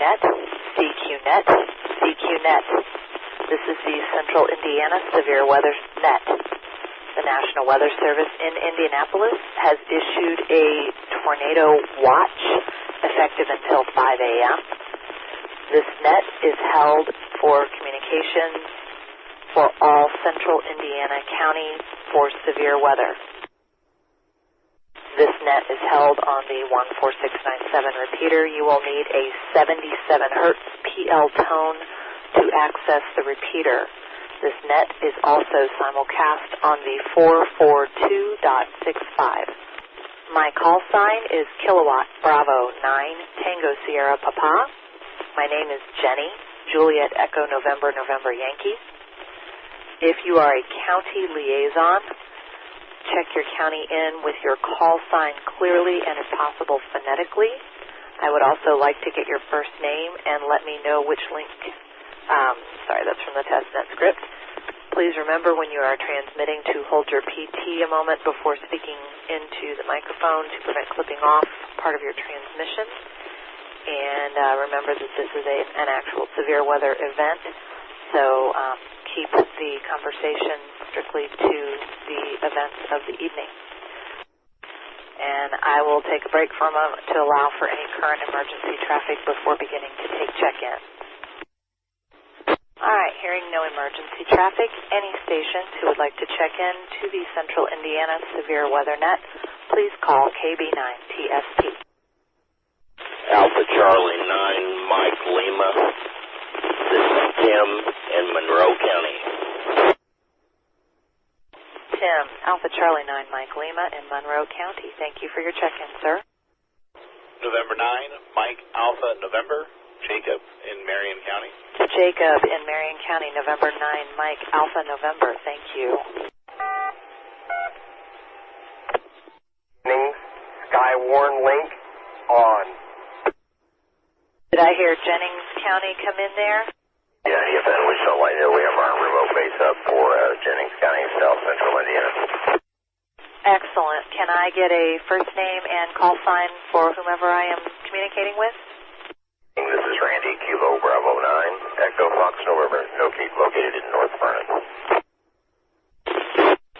CQNet, CQNet, CQNet. This is the Central Indiana Severe Weather Net. The National Weather Service in Indianapolis has issued a tornado watch effective until 5 a.m. This net is held for communications for all central Indiana counties for severe weather. This net is held on the 146.970 repeater. You will need a 77 Hertz PL tone to access the repeater. This net is also simulcast on the 442.65. My call sign is Kilowatt Bravo 9 Tango Sierra Papa. My name is Jenny, Juliet Echo November November Yankee. If you are a county liaison, check your county in with your call sign clearly and if possible phonetically. I would also like to get your first name and let me know which link. That's from the testnet script. Please remember when you are transmitting to hold your PT a moment before speaking into the microphone to prevent clipping off part of your transmission. And remember that this is an actual severe weather event, so keep the conversation strictly to the events of the evening. And I will take a break for a moment to allow for any current emergency traffic before beginning to take check-in. All right, hearing no emergency traffic, any stations who would like to check in to the Central Indiana Severe Weather Net, please call KB9TSP. Alpha Charlie 9, Mike Lima. This is Tim in Monroe County. Tim, Alpha Charlie 9, Mike Lima in Monroe County. Thank you for your check-in, sir. November 9, Mike Alpha November, Jacob in Marion County. Jacob in Marion County, November 9, Mike Alpha November. Thank you. Skywarn link on. Did I hear Jennings County come in there? Yeah, EFN, we shall let you know we have our remote base up for Jennings County, South Central Indiana. Excellent. Can I get a first name and call sign for whomever I am communicating with? This is Randy, Kilo Bravo 9, Echo Fox November, located in North Vernon.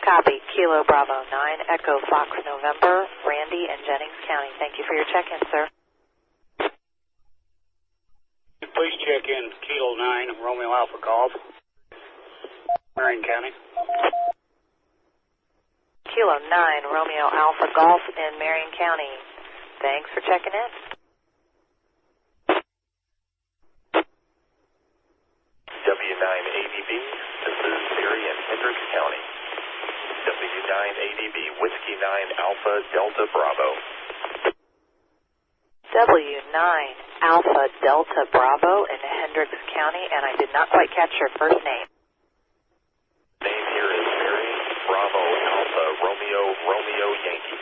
Copy. Kilo Bravo 9, Echo Fox November, Randy in Jennings County. Thank you for your check-in, sir. Please check in Kilo 9, Romeo Alpha Golf, Marion County. Kilo 9, Romeo Alpha Golf in Marion County. Thanks for checking in. W9ADB, this is Siri in Hendricks County. W9ADB, Whiskey 9 Alpha Delta Bravo. W9 Alpha Delta Bravo in Hendricks County, and I did not quite catch your first name. Name here is Mary Bravo Alpha Romeo Yankee.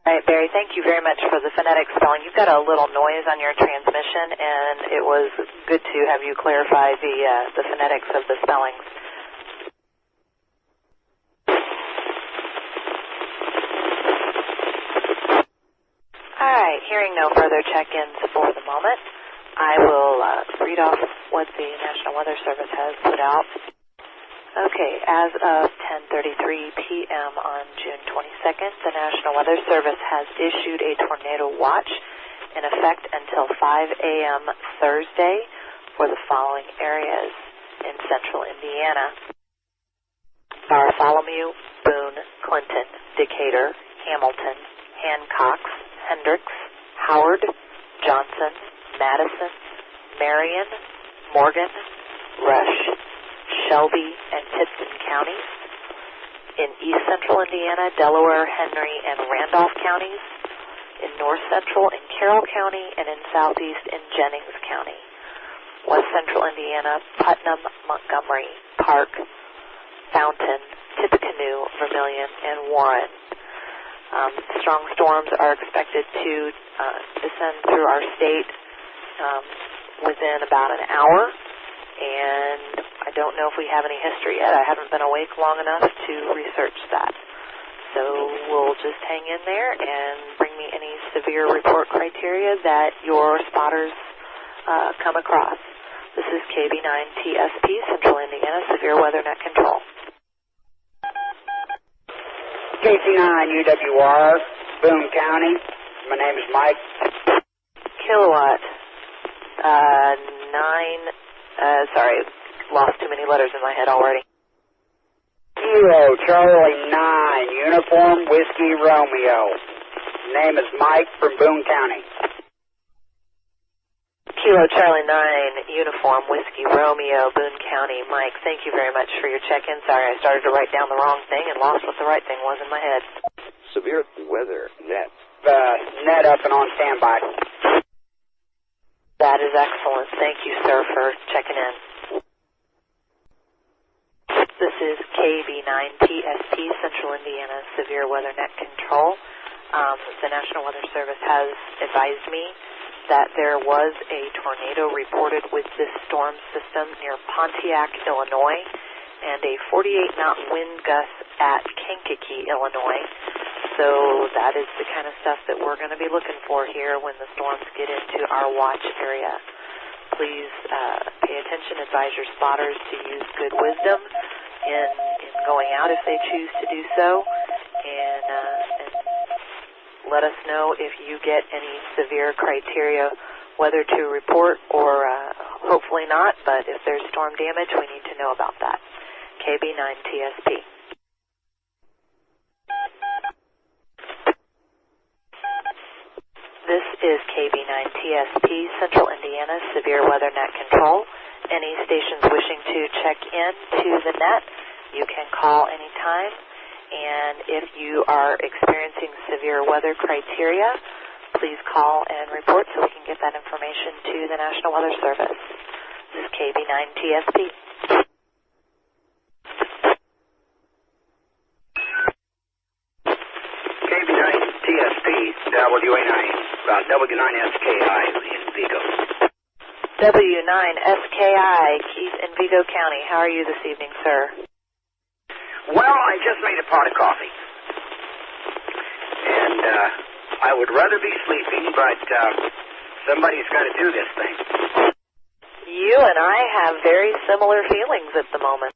All right, Barry, thank you very much for the phonetic spelling. You've got a little noise on your transmission, and it was good to have you clarify the phonetics of the spellings. All right, hearing no further check-ins for the moment, I will read off what the National Weather Service has put out. Okay, as of 10:33 p.m. on June 22nd, the National Weather Service has issued a tornado watch in effect until 5 a.m. Thursday for the following areas in central Indiana: Bartholomew, Boone, Clinton, Decatur, Hamilton, Hancock, Hendricks, Howard, Johnson, Madison, Marion, Morgan, Rush, Shelby, and Tipton counties. In East Central Indiana, Delaware, Henry, and Randolph counties. In North Central and Carroll County, and in Southeast in Jennings County. West Central Indiana, Putnam, Montgomery, Park, Fountain, Tippecanoe, Vermilion, and Warren. Strong storms are expected to descend through our state within about an hour, and I don't know if we have any history yet. I haven't been awake long enough to research that. So we'll you'll just hang in there and bring me any severe report criteria that your spotters come across. This is KB9TSP, Central Indiana, Severe Weather Net Control. KC9UWR, Boone County. My name is Mike. Kilowatt, sorry, lost too many letters in my head already. Kilo Charlie 9, Uniform Whiskey Romeo. Name is Mike from Boone County. Kilo Charlie 9, Uniform Whiskey Romeo, Boone County. Mike, thank you very much for your check-in. Sorry, I started to write down the wrong thing and lost what the right thing was in my head. Severe Weather Net. Net up and on standby. That is excellent. Thank you, sir, for checking in. This is KB9TSP, Central Indiana Severe Weather Net Control. The National Weather Service has advised me that there was a tornado reported with this storm system near Pontiac, Illinois, and a 48-knot wind gust at Kankakee, Illinois. So that is the kind of stuff that we're going to be looking for here when the storms get into our watch area. Please pay attention, advise your spotters to use good wisdom in going out if they choose to do so, and let us know if you get any severe criteria, whether to report or hopefully not, but if there's storm damage, we need to know about that. KB9TSP. This is KB9TSP, Central Indiana Severe Weather Net Control. Any stations wishing to check in to the net, you can call anytime. And if you are experiencing severe weather criteria, please call and report so we can get that information to the National Weather Service. This is KB9TSP. KB9TSP, W9ICE in Vigo. W9SKI, Keith in Vigo County. How are you this evening, sir? Well, I just made a pot of coffee. And I would rather be sleeping, but somebody's got to do this thing. You and I have very similar feelings at the moment.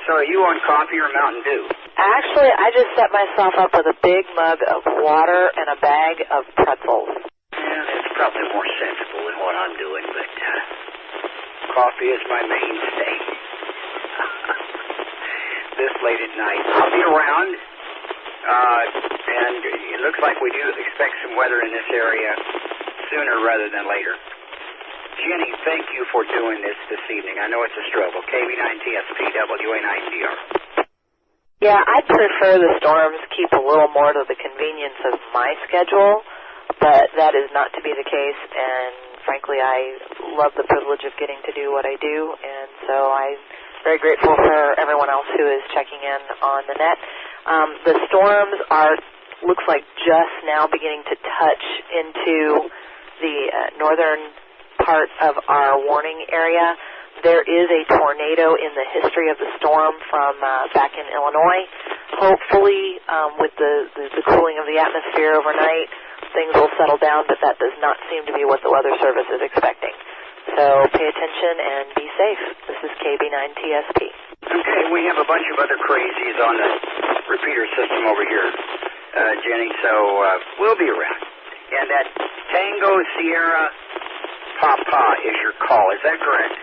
So are you on coffee or Mountain Dew? Actually, I just set myself up with a big mug of water and a bag of pretzels. Yeah, that's probably more sensible than what I'm doing, but coffee is my mainstay. This late at night. I'll be around, and it looks like we do expect some weather in this area sooner rather than later. Jenny, thank you for doing this evening. I know it's a struggle. KB9TSP, W9ICE. Yeah, I'd prefer the storms keep a little more to the convenience of my schedule, but that is not to be the case, and frankly, I love the privilege of getting to do what I do, and so I'm very grateful for everyone else who is checking in on the net. The storms are, looks like, just now beginning to touch into the northern part of our warning area. There is a tornado in the history of the storm from back in Illinois. Hopefully, with the cooling of the atmosphere overnight, things will settle down, but that does not seem to be what the Weather Service is expecting. So pay attention and be safe. This is KB9TSP. Okay, we have a bunch of other crazies on the repeater system over here, Jenny, so we'll be around. And that Tango Sierra Papa is your call. Is that correct?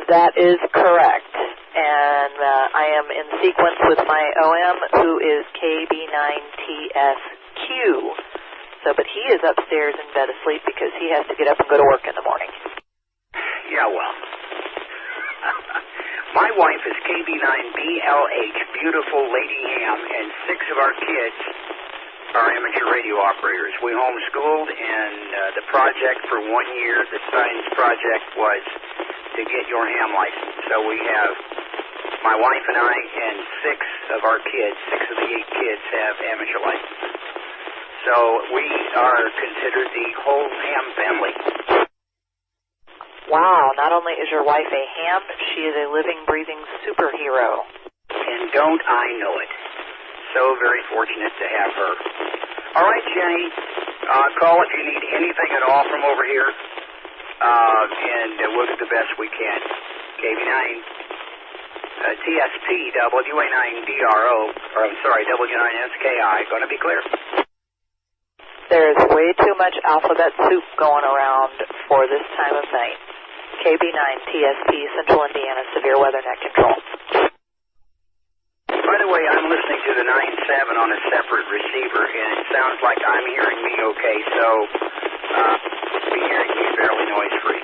That is correct. And I am in sequence with my OM, who is KB9TSQ. So, but he is upstairs in bed asleep because he has to get up and go to work in the morning. Yeah, well. My wife is KB9BLH, Beautiful Lady Ham, and 6 of our kids are amateur radio operators. We homeschooled, and the project for 1 year, the science project, was to get your ham license. So we have my wife and I and 6 of our kids, 6 of the 8 kids have amateur licenses. So we are considered the whole ham family. Wow, not only is your wife a ham, she is a living, breathing superhero. and don't I know it. So very fortunate to have her. All right, Jenny, call if you need anything at all from over here, and we'll do the best we can. KB9 TSP W9DRO, or I'm sorry, W9SKI. Going to be clear? There's way too much alphabet soup going around for this time of night. KB9 TSP, Central Indiana, severe weather net control. By the way, I'm listening to the 9.7 on a separate receiver, and it sounds like I'm hearing me okay, so be hearing me fairly noise-free.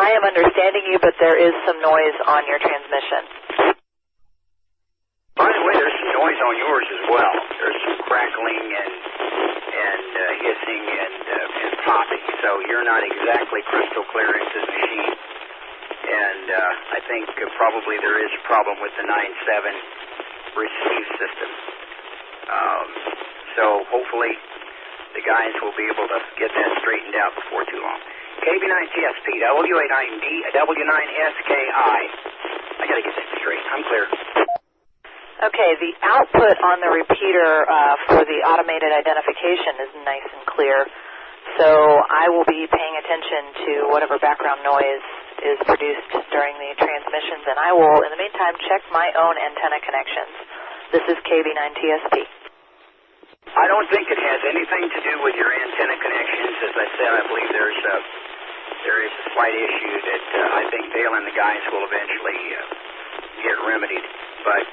I am understanding you, but there is some noise on your transmission. By the way, there's some noise on yours as well. There's some crackling and hissing and popping, so you're not exactly crystal clear into the machine. And I think probably there is a problem with the 9.7 receive system. So hopefully the guys will be able to get that straightened out before too long. KB9TSP, W9SKI. I got to get that straight. I'm clear. Okay, the output on the repeater for the automated identification is nice and clear, so I will be paying attention to whatever background noise is produced during the transmissions, and I will, in the meantime, check my own antenna connections. This is KB9TSP. I don't think it has anything to do with your antenna connections. As I said, I believe there is a slight issue that I think Dale and the guys will eventually get remedied. But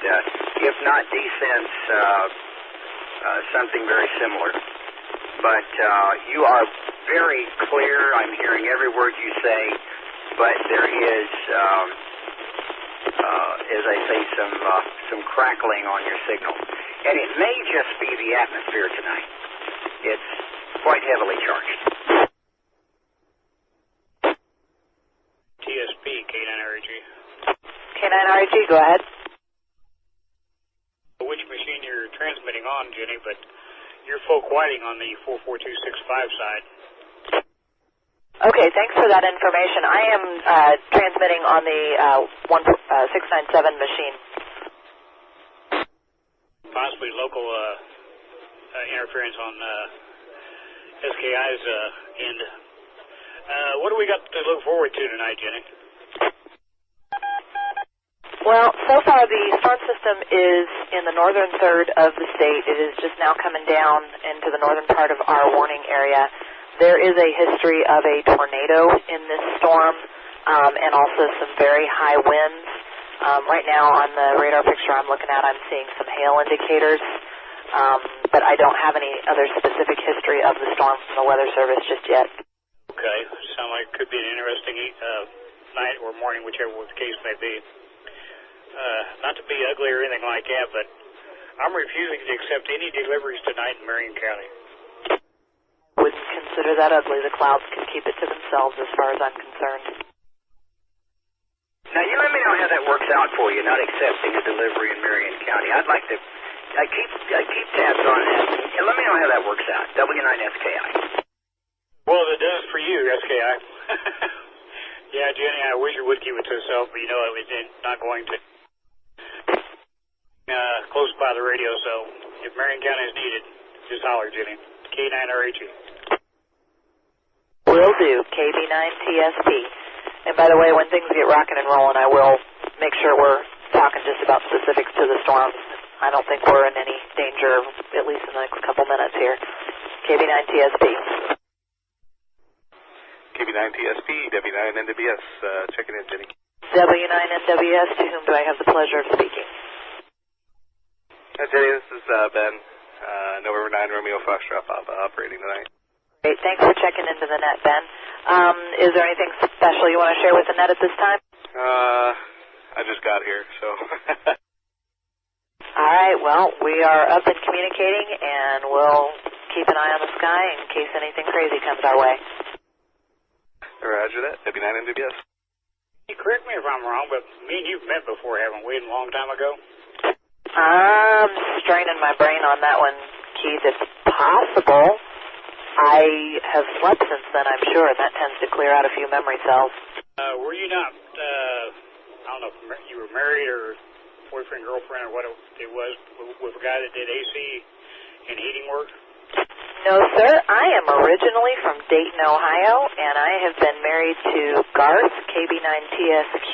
if not descents, something very similar. But you are very clear. I'm hearing every word you say. But there is, as I say, some crackling on your signal. And it may just be the atmosphere tonight. It's quite heavily charged. TSP, K9RAG. K9RAG, go ahead. Which machine you're transmitting on, Jenny, but you're full whiting on the 44265 side. Okay, thanks for that information. I am transmitting on the 697 machine. Possibly local interference on SKI's end. What do we got to look forward to tonight, Jenny? Well, so far the storm system is in the northern third of the state. It is just now coming down into the northern part of our warning area. There is a history of a tornado in this storm and also some very high winds. Right now on the radar picture I'm looking at, I'm seeing some hail indicators, but I don't have any other specific history of the storm from the Weather Service just yet. Okay, sounds like it could be an interesting night or morning, whichever the case may be. Not to be ugly or anything like that, but I'm refusing to accept any deliveries tonight in Marion County. Wouldn't consider that ugly. The clouds can keep it to themselves as far as I'm concerned. Now, you let me know how that works out for you, not accepting a delivery in Marion County. I'd like to, I keep tabs on that. And let me know how that works out. W9SKI. Well, it does for you, SKI. Yeah, Jenny, I wish it would keep it to itself, but you know it was not going to. Close by the radio, so if Marion County is needed, just holler, Jenny. K9RAG. Will do. KB9TSP. And by the way, when things get rocking and rolling, I will make sure we're talking just about specifics to the storms. I don't think we're in any danger, at least in the next couple minutes here. KB9TSP. KB9TSP, W9NWS, checking in, Jenny. W9NWS, to whom do I have the pleasure of speaking? Hi, Jenny, this is Ben, November 9 Romeo Foxtrot Papa, operating tonight. Great, thanks for checking into the net, Ben. Is there anything special you want to share with the net at this time? I just got here, so. All right, well, we are up and communicating, and we'll keep an eye on the sky in case anything crazy comes our way. Roger that, W9NWS. Correct me if I'm wrong, but me and you've met before, haven't we, a long time ago? I'm straining my brain on that one, Keith. It's possible. I have slept since then, I'm sure, and that tends to clear out a few memory cells. Were you not, don't know if you were married or boyfriend, girlfriend, or what it was, with a guy that did AC and heating work? No, sir. I am originally from Dayton, Ohio, and I have been married to Garth, KB9TSQ,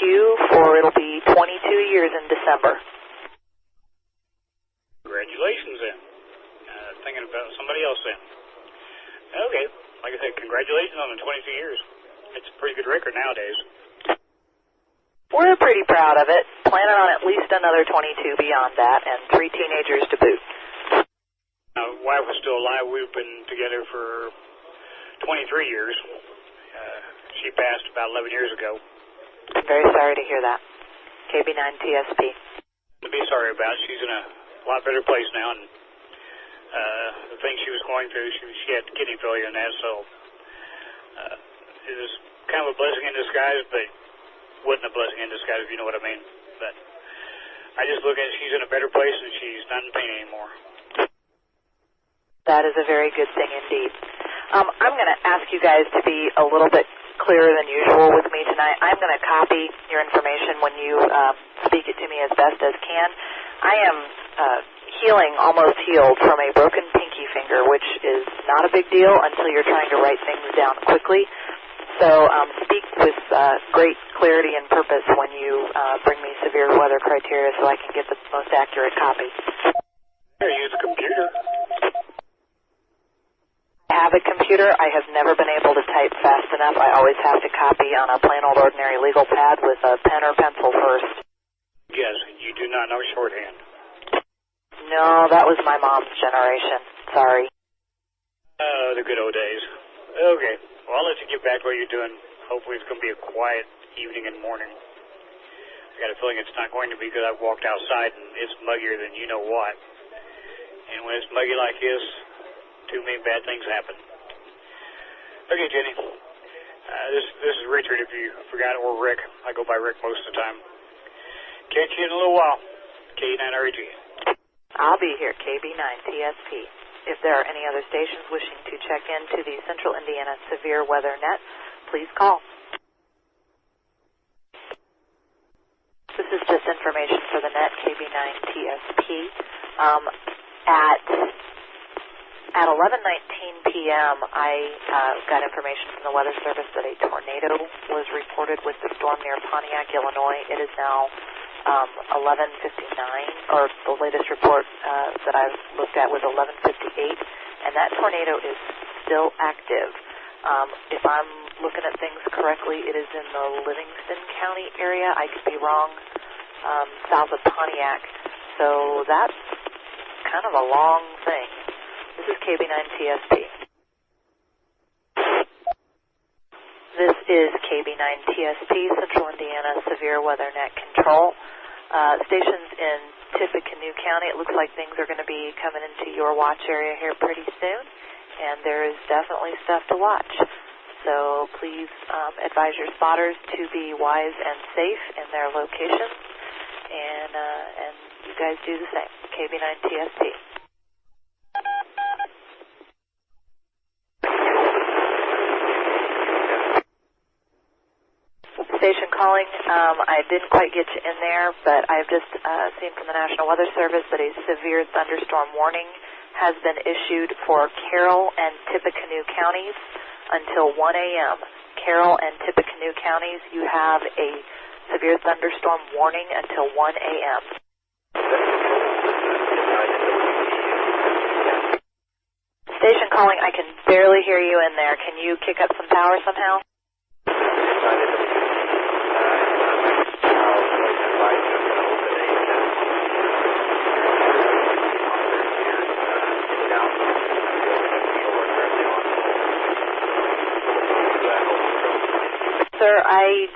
for it'll be 22 years in December. Congratulations, then. Thinking about somebody else, then. Okay. Like I said, congratulations on the 22 years. It's a pretty good record nowadays. We're pretty proud of it. Planning on at least another 22 beyond that, and 3 teenagers to boot. Wife was still alive. We've been together for 23 years. She passed about 11 years ago. I'm very sorry to hear that. KB9TSP. To be sorry about. She's in a lot better place now, and the things she was going through, she had kidney failure and that, so it was kind of a blessing in disguise, but wasn't a blessing in disguise, if you know what I mean. But I just look at it, she's in a better place and she's not in pain anymore. That is a very good thing indeed. I'm going to ask you guys to be a little bit clearer than usual with me tonight. I'm going to copy your information when you speak it to me as best as can. I am almost healed from a broken pinky finger, which is not a big deal until you're trying to write things down quickly. So speak with great clarity and purpose when you bring me severe weather criteria so I can get the most accurate copy. I use a computer. I have a computer. I have never been able to type fast enough. I always have to copy on a plain old ordinary legal pad with a pen or pencil first. Yes, you do not know shorthand. No, that was my mom's generation. Sorry. Oh, the good old days. Okay. Well, I'll let you get back to what you're doing. Hopefully it's going to be a quiet evening and morning. I got a feeling it's not going to be because I've walked outside and it's muggier than you know what. And when it's muggy like this, too many bad things happen. Okay, Jenny. This is Richard, if you forgot, or Rick. I go by Rick most of the time. Catch you in a little while. K9RG. I'll be here, KB9TSP. If there are any other stations wishing to check into the Central Indiana Severe Weather Net, please call. This is just information for the net, KB9TSP. At 11:19 p.m., I got information from the Weather Service that a tornado was reported with the storm near Pontiac, Illinois. It is now 11:59, or the latest report that I've looked at was 11:58, and that tornado is still active. If I'm looking at things correctly, it is in the Livingston County area. I could be wrong, south of Pontiac. So that's kind of a long thing. This is KB9TSP. This is KB9TSP, Central Indiana Severe Weather Net Control. Stations in Tippecanoe County, it looks like things are going to be coming into your watch area here pretty soon, and there is definitely stuff to watch. So please advise your spotters to be wise and safe in their locations, and you guys do the same. KB9TSP. Station calling. I didn't quite get you in there, but I've just seen from the National Weather Service that a severe thunderstorm warning has been issued for Carroll and Tippecanoe counties until 1 a.m. Carroll and Tippecanoe counties, you have a severe thunderstorm warning until 1 a.m. Station calling. I can barely hear you in there. Can you kick up some power somehow? Sir, I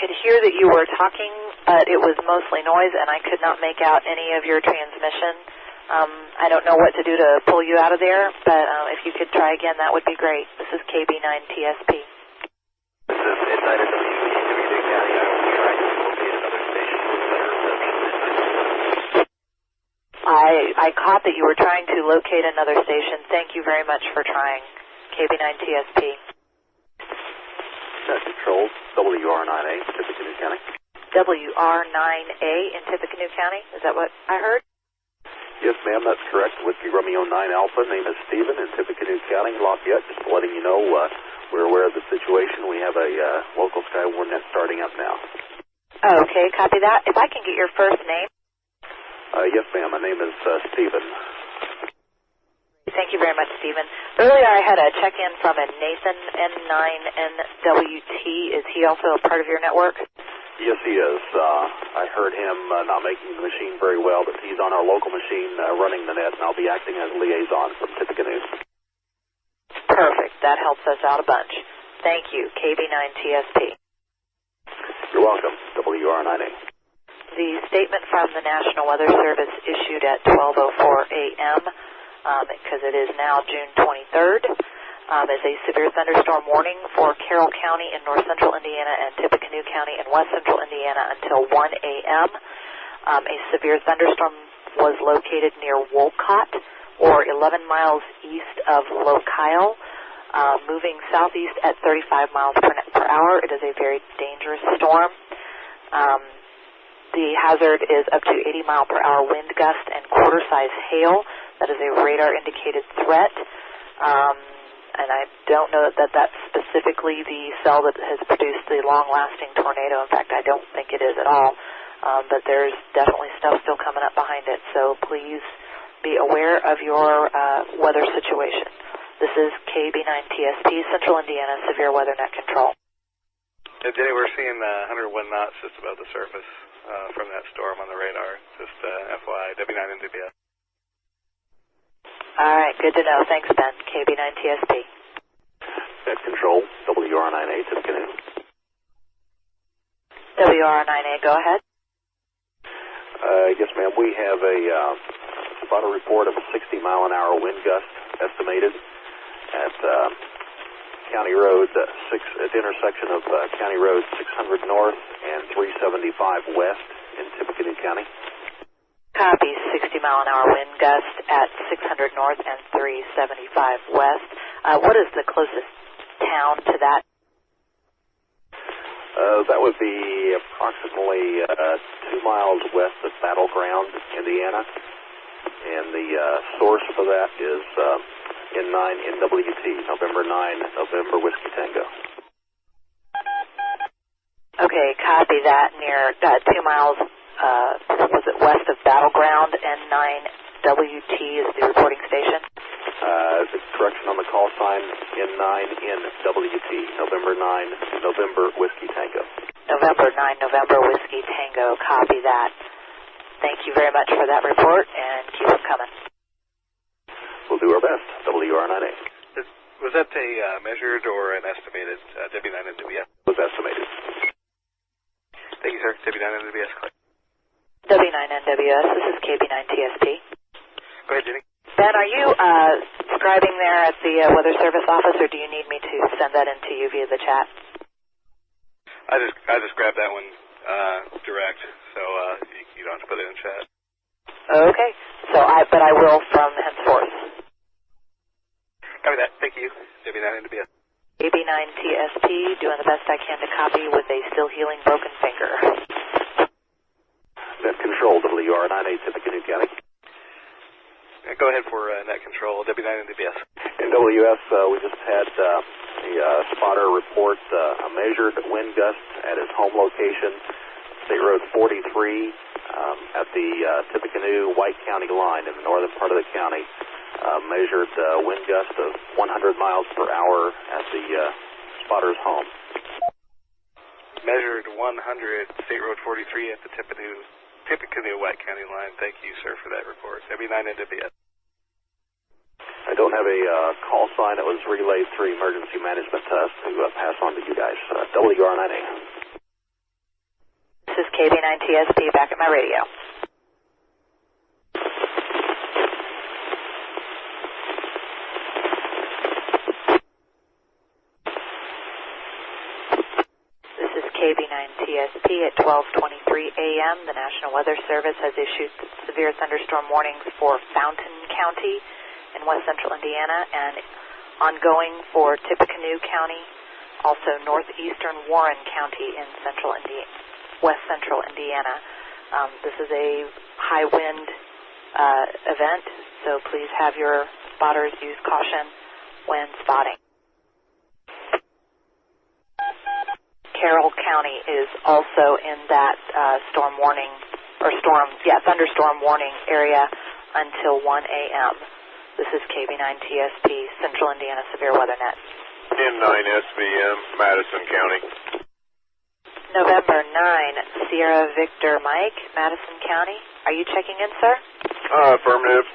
could hear that you were talking, but it was mostly noise, and I could not make out any of your transmission. I don't know what to do to pull you out of there, but if you could try again, that would be great. This is KB9TSP. This is inside of W9ICE County. I will try to locate another station with better reception. I caught that you were trying to locate another station. Thank you very much for trying. KB9TSP. Control, W9ICE, Tippecanoe County. WR9A in Tippecanoe County. Is that what I heard? Yes, ma'am, that's correct. Whiskey Romeo 9 Alpha. Name is Stephen in Tippecanoe County, Lafayette. Just letting you know we're aware of the situation. We have a local Skywarn net starting up now. Okay, copy that. If I can get your first name. Yes, ma'am. My name is Stephen. Thank you very much, Stephen. Earlier I had a check-in from a Nathan N9NWT. Is he also a part of your network? Yes, he is. I heard him not making the machine very well, but he's on our local machine running the net, and I'll be acting as liaison from Tippecanoe. Perfect. That helps us out a bunch. Thank you, KB9TSP. You're welcome, WR9A. The statement from the National Weather Service issued at 12:04 a.m., because it is now June 23rd, is a severe thunderstorm warning for Carroll County in north central Indiana and Tippecanoe County in west central Indiana until 1 a.m. A severe thunderstorm was located near Wolcott, or 11 miles east of Lochiel, moving southeast at 35 miles per hour. It is a very dangerous storm. The hazard is up to 80 mile per hour wind gust and quarter-size hail. That is a radar-indicated threat. And I don't know that that's specifically the cell that has produced the long-lasting tornado. In fact, I don't think it is at all. But there's definitely stuff still coming up behind it. So please be aware of your weather situation. This is KB9TSP, Central Indiana Severe Weather Net Control. Hey, Jenny, we're seeing 101 knots just above the surface from that storm on the radar. Just FYI, W9NWS. All right, good to know. Thanks, Ben. KB9TSP. Net Control, WR9A, Tippecanoe. WR9A, go ahead. Yes, ma'am. We have about a report of a 60-mile-an-hour wind gust estimated at County Road 6, at the intersection of County Road 600 North and 375 West in Tippecanoe County. Copy. 60-mile-an-hour wind gust at 600 North and 375 West. What is the closest town to that? That would be approximately 2 miles west of Battleground, Indiana. And the source for that is N9NWT, November 9, November Whiskey Tango. Okay, copy that. Near 2 miles, was it west of Battleground? N9WT is the reporting station. The correction on the call sign, N9NWT, November 9, November Whiskey Tango. November 9, November Whiskey Tango. Copy that. Thank you very much for that report, and keep them coming. We'll do our best. WR9A. Was that a measured or an estimated W9NWS? Was estimated. Thank you, sir. W9NWS. W9NWS, this is KB9TSP. Go ahead, Jenny. Ben, are you scribing there at the Weather Service office, or do you need me to send that in to you via the chat? I just grabbed that one direct, so you don't have to put it in chat. Okay. But I will from henceforth. Copy that. Thank you. W9NWS. KB9TSP, doing the best I can to copy with a still healing broken finger. Net Control, WR9A, Tippecanoe County. Go ahead for net control, W9NWS. In WS, we just had the spotter report a measured wind gust at his home location, State Road 43, at the Tippecanoe White County line in the northern part of the county. Measured wind gust of 100 miles per hour at the spotter's home. Measured 100, State Road 43 at the Tippecanoe White County line. Thank you, sir, for that report. W9NWS. I don't have a call sign that was relayed through emergency management to us to pass on to you guys. WR9A. This is KB9TSP back at my radio. This is KB9TSP at 12:23 a.m. The National Weather Service has issued severe thunderstorm warnings for Fountain County in west central Indiana and ongoing for Tippecanoe County, also northeastern Warren County in central Indiana. west central Indiana. This is a high wind event, so please have your spotters use caution when spotting. Carroll County is also in that thunderstorm warning area until 1 a.m. This is KB9TSP, Central Indiana Severe Weather Net. N9SVM, Madison County. November 9, Sierra Victor Mike, Madison County. Are you checking in, sir? Affirmative.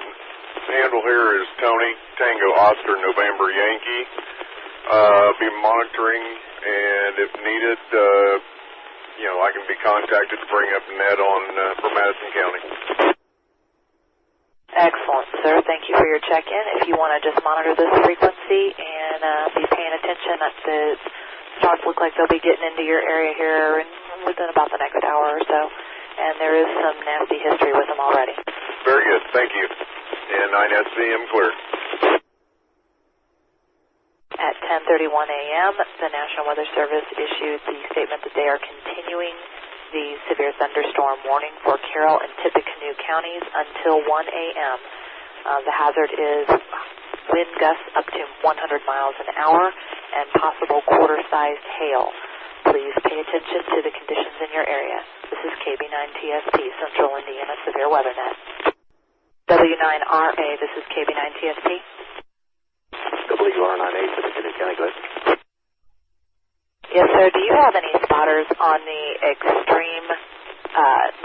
Handle here is Tony, Tango Oscar, November Yankee. Be monitoring, and if needed, I can be contacted to bring up net on for Madison County. Excellent, sir. Thank you for your check-in. If you want to just monitor this frequency and be paying attention, the stars look like they'll be getting into your area here within about the next hour or so, and there is some nasty history with them already. Very good. Thank you. And 9SVM cleared. At 10:31 a.m., the National Weather Service issued the statement that they are continuing the severe thunderstorm warning for Carroll and Tippecanoe counties until 1 a.m. The hazard is wind gusts up to 100 miles an hour and possible quarter-sized hail. Please pay attention to the conditions in your area. This is KB9TSP, Central Indiana Severe Weather Net. W9RA, this is KB9TSP. WR98, Tippecanoe County, go ahead. Yes, sir. Do you have any spotters on the extreme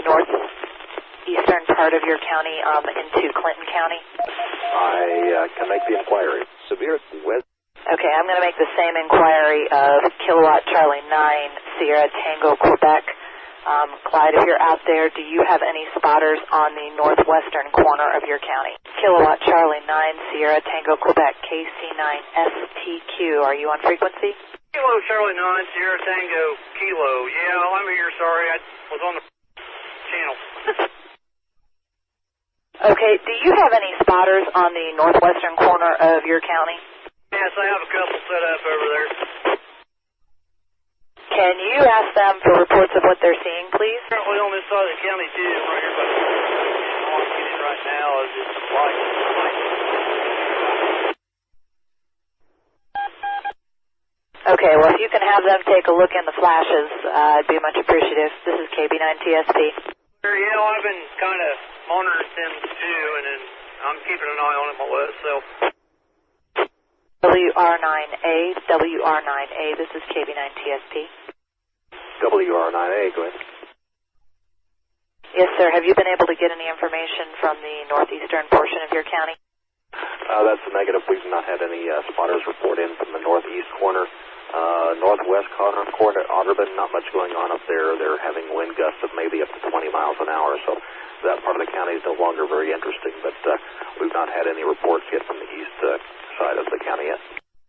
northeastern part of your county into Clinton County? I can make the inquiry. Severe weather. Okay, I'm going to make the same inquiry of Kilowatt Charlie 9, Sierra Tango, Quebec. Clyde, if you're out there, do you have any spotters on the northwestern corner of your county? Kilowatt Charlie 9, Sierra Tango, Quebec, KC9STQ. Are you on frequency? Kilo Charlie 9, Sierra Tango, Kilo. Yeah, I'm here, sorry. I was on the channel. Okay, do you have any spotters on the northwestern corner of your county? Yes, I have a couple set up over there. Can you ask them for reports of what they're seeing, please? Currently on this side of the county, too. I'm right here, but all I'm getting right now is just some light. Okay, well, if you can have them take a look in the flashes, I'd be much appreciative. This is KB9TSP. Yeah, I've been kind of monitoring them, too, and then I'm keeping an eye on them myself. WR9A, this is KB9TSP. WR9A, go ahead. Yes, sir. Have you been able to get any information from the northeastern portion of your county? That's a negative. We've not had any spotters report in from the northeast corner. Northwest corner, Otterburn, not much going on up there. They're having wind gusts of maybe up to 20 miles an hour, so that part of the county is no longer very interesting, but we've not had any reports yet from the east side of the county yet.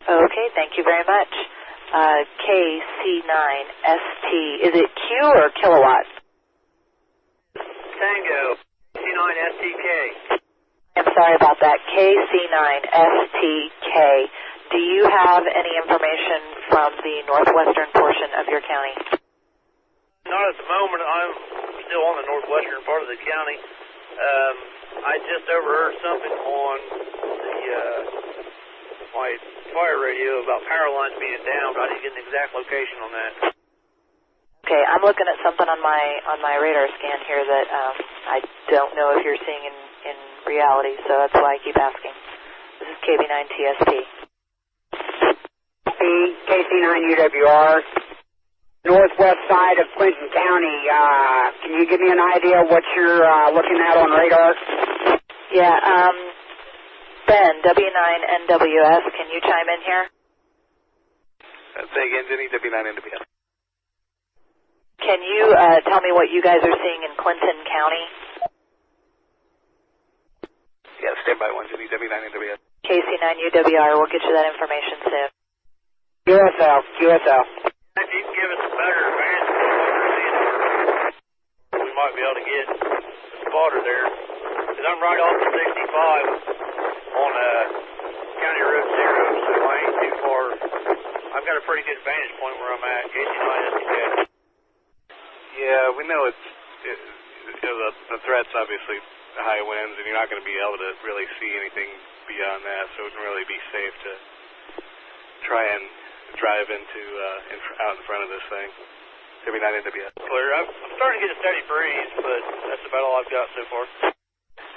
Okay, thank you very much. KC9ST, is it Q or kilowatt? Tango, KC9STK. I'm sorry about that. KC9STK. Do you have any information from the northwestern portion of your county? Not at the moment. I'm still on the northwestern part of the county. I just overheard something on my fire radio about power lines being down, but I didn't get an exact location on that. Okay, I'm looking at something on my radar scan here that I don't know if you're seeing in reality, so that's why I keep asking. This is KB9TSP. KC9UWR, northwest side of Clinton County. Can you give me an idea what you're looking at on radar? Yeah, Ben, W9NWS, can you chime in here? Say again, Jenny, W9NWS. Can you tell me what you guys are seeing in Clinton County? Yeah, standby one, Jenny, W9NWS. KC9UWR, we'll get you that information soon. QSL. If you can give us a better advance, we might be able to get a spotter there. Because I'm right off the 65 on County Road 0, so I ain't too far. I've got a pretty good vantage point where I'm at, KC9STK. Yeah, we know the threat's obviously high winds, and you're not going to be able to really see anything beyond that, so it wouldn't really be safe to try and drive into out in front of this thing. Maybe not NWS. Clear. I'm starting to get a steady breeze, but that's about all I've got so far.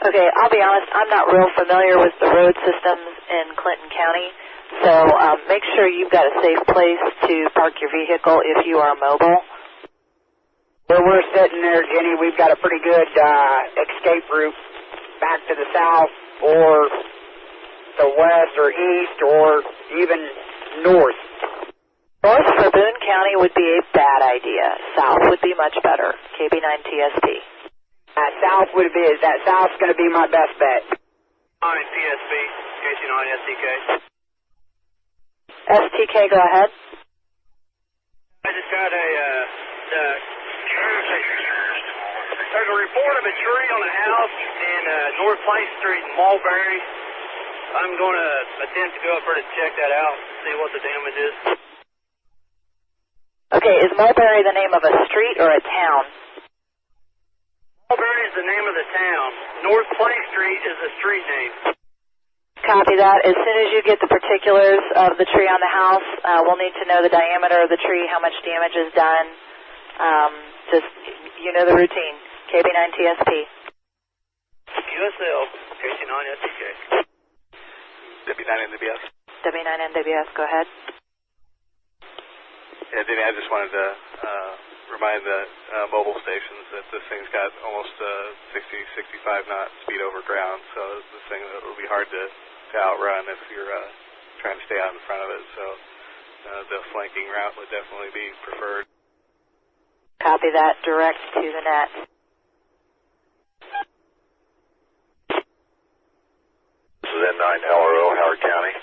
Okay, I'll be honest, I'm not real familiar with the road systems in Clinton County, so make sure you've got a safe place to park your vehicle if you are mobile. Where we're sitting there, Jenny, we've got a pretty good escape route back to the south or the west or east or even north. North for Boone County would be a bad idea. South would be much better. KB9TSP. South would be, south's going to be my best bet. TSP, KC9STK. STK, go ahead. I just got there's a report of a tree on a house in North Place Street in Mulberry. I'm going to attempt to go up there to check that out, see what the damage is. Okay, is Mulberry the name of a street or a town? Mulberry is the name of the town. North Place Street is the street name. Copy that. As soon as you get the particulars of the tree on the house, we'll need to know the diameter of the tree, how much damage is done. Just, you know the routine. KB9TSP. USL, KC9STK. W9NWS. W9NWS, go ahead. Yeah, Denny, I just wanted to remind the mobile stations that this thing's got almost 60, 65 knot speed over ground, so this thing will be hard to outrun if you're trying to stay out in front of it, so the flanking route would definitely be preferred. Copy that, direct to the net. This is N9LRO, Howard County.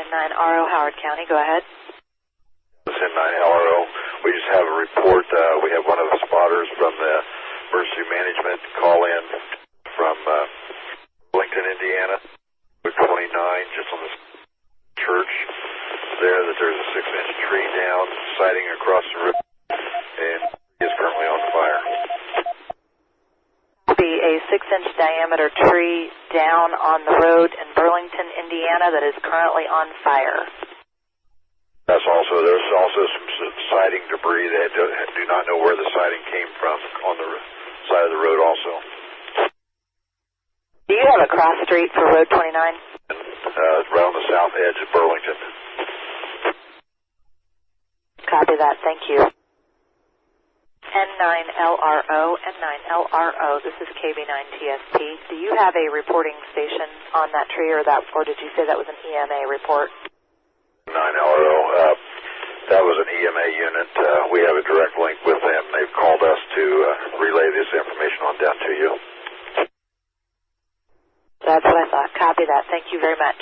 N9RO, Howard County, go ahead. This is N9LRO. We just have a report. We have one of the spotters from the emergency management call in from Lincoln, Indiana, with 29, just on the church there, that there's a 6-inch tree down, sighting across the river, and is currently on fire. Be a 6-inch diameter tree down on the road in Burlington, Indiana, that is currently on fire. There's also some siding debris that do not know where the siding came from on the side of the road also. Do you have a cross street for Road 29? Right on the south edge of Burlington. Copy that, thank you. N9LRO, this is KB9TSP. Do you have a reporting station on that tree, or did you say that was an EMA report? 9LRO, that was an EMA unit. We have a direct link with them. They've called us to relay this information on down to you. That's what I thought. Copy that. Thank you very much.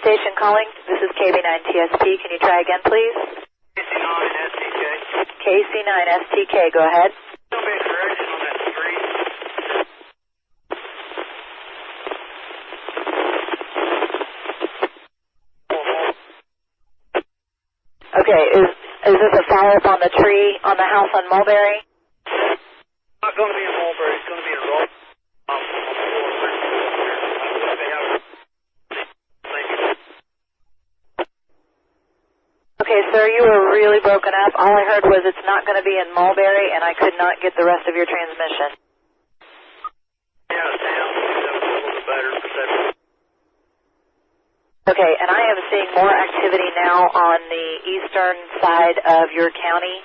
Station calling. This is KB9TSP. Can you try again, please? KC9STK. KC9STK. Go ahead. There'll be a correction on that street. Okay, is this a follow-up on the tree on the house on Mulberry? It's not going to be in Mulberry. It's going to be in Roll. Okay, sir, you were really broken up. All I heard was it's not going to be in Mulberry, and I could not get the rest of your transmission. Yeah, Sam, that was a little bit better perception. Okay, and I am seeing more activity now on the eastern side of your county.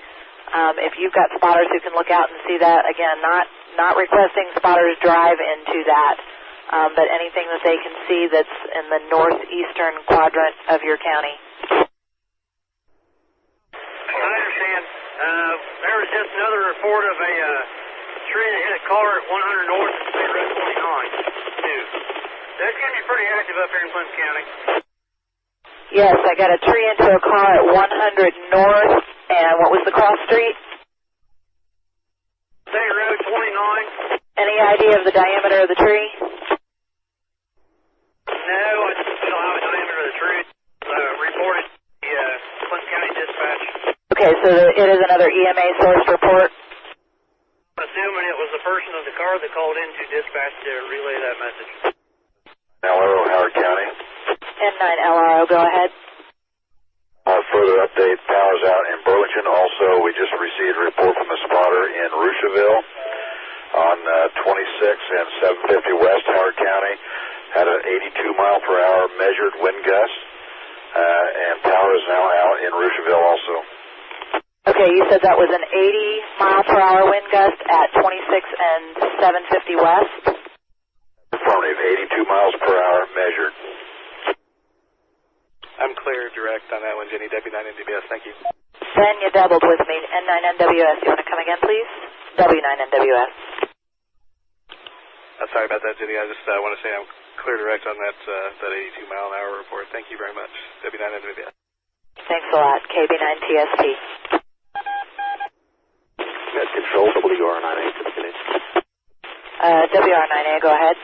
If you've got spotters who can look out and see that, again, not requesting spotters drive into that, but anything that they can see that's in the northeastern quadrant of your county. I understand. There was just another report of a tree that hit a car at 100 North and State Road 29, too. That's going to be pretty active up here in Clinton County. Yes, I got a tree into a car at 100 North, and what was the cross street? State Road 29. Any idea of the diameter of the tree? No, I don't have a diameter Okay, so it is another EMA source report. I'm assuming it was the person of the car that called in to dispatch to relay that message. Hello, Howard County. N9LRO, go ahead. Further update, power's out in Burlington. Also, we just received a report from a spotter in Rocheville on 26 and 750 West Howard County. Had an 82-mile-per-hour measured wind gust, and power is now out in Rocheville also. Okay, you said that was an 80-mile-per-hour wind gust at 26 and 750 West? Affirmative, 82 miles per hour measured. I'm clear direct on that one, Jenny. W9NWS, thank you. Ben, you doubled with me. N9NWS, you want to come again, please? W9NWS. Sorry about that, Jenny. I just want to say I'm clear direct on that 82-mile-an-hour report. Thank you very much. W9NWS. Thanks a lot. KB9TSP. Med Control, WR9A, WR9A, go ahead.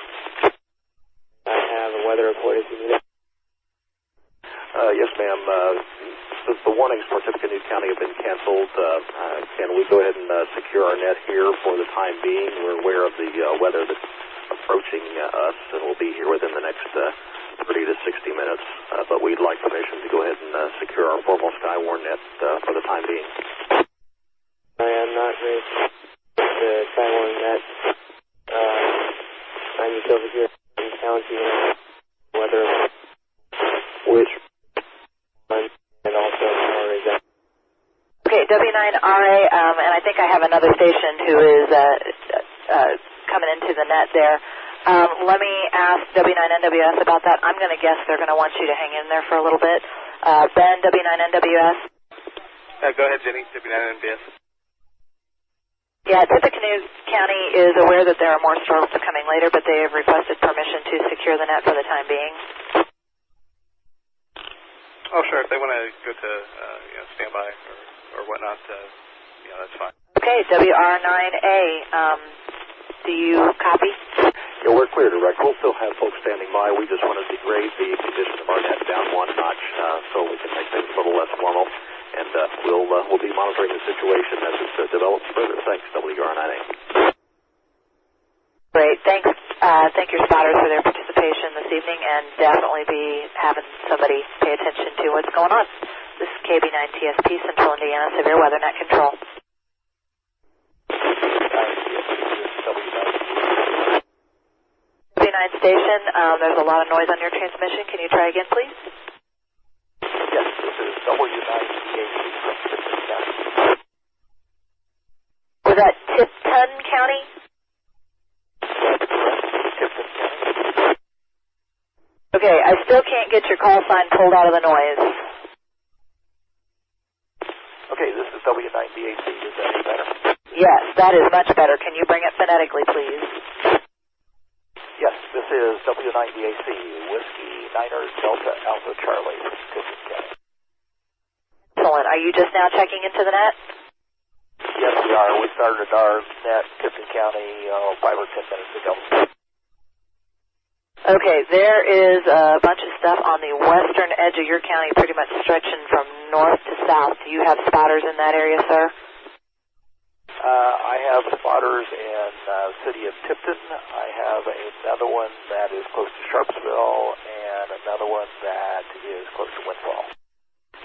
I have a weather report if you need it. Yes, ma'am. The warnings for Tippecanoe County have been canceled. Can we go ahead and secure our net here for the time being? We're aware of the weather that's approaching us, and we'll be here within the next 30 to 60 minutes. But we'd like permission to go ahead and secure our formal Skywarn net for the time being. I am not ready to Skywarn net. I'm just over here in county weather, which and also is that. Okay, W9RA, and I think I have another station who is coming into the net there. Let me ask W9NWS about that. I'm going to guess they're going to want you to hang in there for a little bit. Ben, W9NWS. Go ahead, Jenny. W9NWS. Yeah, Tippecanoe County is aware that there are more storms coming later, but they have requested permission to secure the net for the time being. Oh, sure. If they want to go to standby or whatnot, that's fine. Okay, WR9A, do you copy? Yeah, we're clear, direct. We'll still have folks standing by. We just want to degrade the condition of our net down one notch so we can make things a little less formal. And we'll be monitoring the situation as it develops further. Thanks, WR9A. Great. Thanks. Thank your spotters for their participation this evening, and definitely be having somebody pay attention to what's going on. This is KB9TSP, Central Indiana Severe Weather Net Control. W9 station, there's a lot of noise on your transmission. Can you try again, please? Yes, this is W9ICE from Tipton County. Was that Tipton County? Tipton County. Okay, I still can't get your call sign pulled out of the noise. Okay, this is W9DAC. Is that any better? Yes, that is much better. Can you bring it phonetically, please? Yes, this is W9DAC, Whiskey Niner Delta Alpha Charlie from Tipton County. Excellent. Are you just now checking into the net? Yes, we are. We started our net Tipton County 5 or 10 minutes ago. Okay, there is a bunch of stuff on the western edge of your county, pretty much stretching from north to south. Do you have spotters in that area, sir? I have spotters in the city of Tipton. I have another one that is close to Sharpsville and another one that is close to Windfall.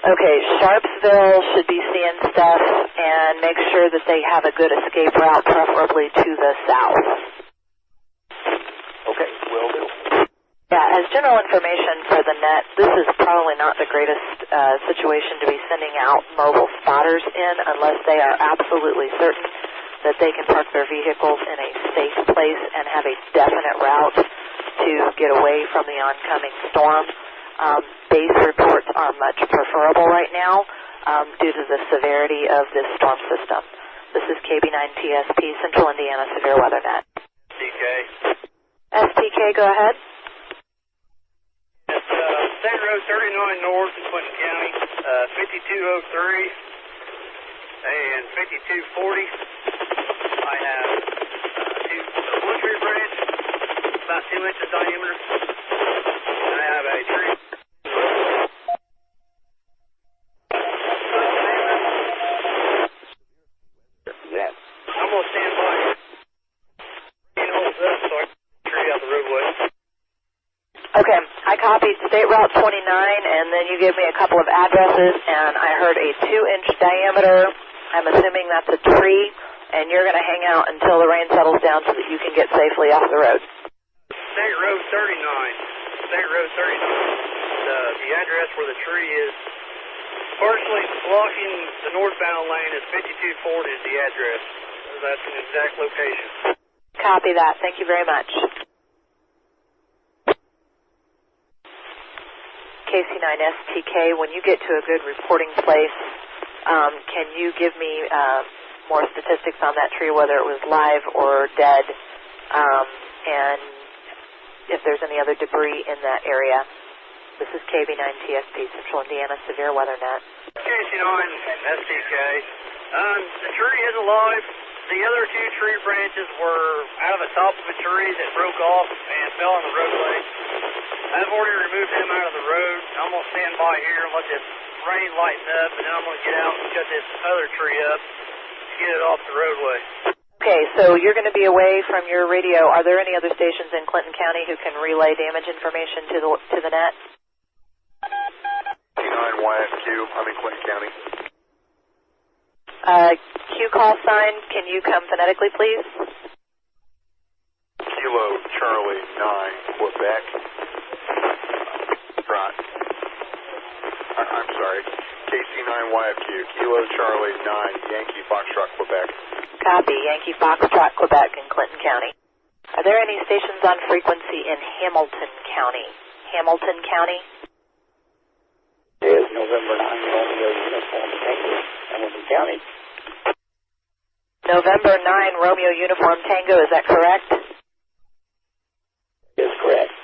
Okay, Sharpsville should be seeing stuff, and make sure that they have a good escape route, preferably to the south. Okay, will do. Yeah, as general information for the net, this is probably not the greatest situation to be sending out mobile spotters in unless they are absolutely certain that they can park their vehicles in a safe place and have a definite route to get away from the oncoming storm. Base reports are much preferable right now due to the severity of this storm system. This is KB9TSP, Central Indiana Severe Weather Net. STK. STK, go ahead. It's State Road 39 North in Clinton County, 5203 and 5240. I have one tree branch, about 2 inches diameter. I have a tree. State Route 29, and then you gave me a couple of addresses, and I heard a 2-inch diameter. I'm assuming that's a tree, and you're going to hang out until the rain settles down so that you can get safely off the road. State Road 39. State Road 39. The address where the tree is partially blocking the northbound lane is 5240 is the address. That's an exact location. Copy that. Thank you very much. KC9STK, when you get to a good reporting place, can you give me more statistics on that tree, whether it was live or dead, and if there's any other debris in that area? This is KB9TSP, Central Indiana Severe Weather Net. KC9STK. The tree is alive. The other 2 tree branches were out of the top of a tree that broke off and fell on the roadway. I've already removed them out of the road. I'm going to stand by here and let this rain lighten up, and then I'm going to get out and cut this other tree up to get it off the roadway. Okay, so you're going to be away from your radio. Are there any other stations in Clinton County who can relay damage information to the net? W9YFQ, I'm in Clinton County. Q call sign, can you come phonetically, please? Kilo Charlie 9, Quebec. Right. I'm sorry. KC9YFQ, Kilo Charlie 9, Yankee Foxtrot, Quebec. Copy, Yankee Foxtrot, Quebec in Clinton County. Are there any stations on frequency in Hamilton County? Hamilton County? Is November 9, Romeo Uniform Tango, Hamilton County. November 9, Romeo Uniform Tango, is that correct? Is correct.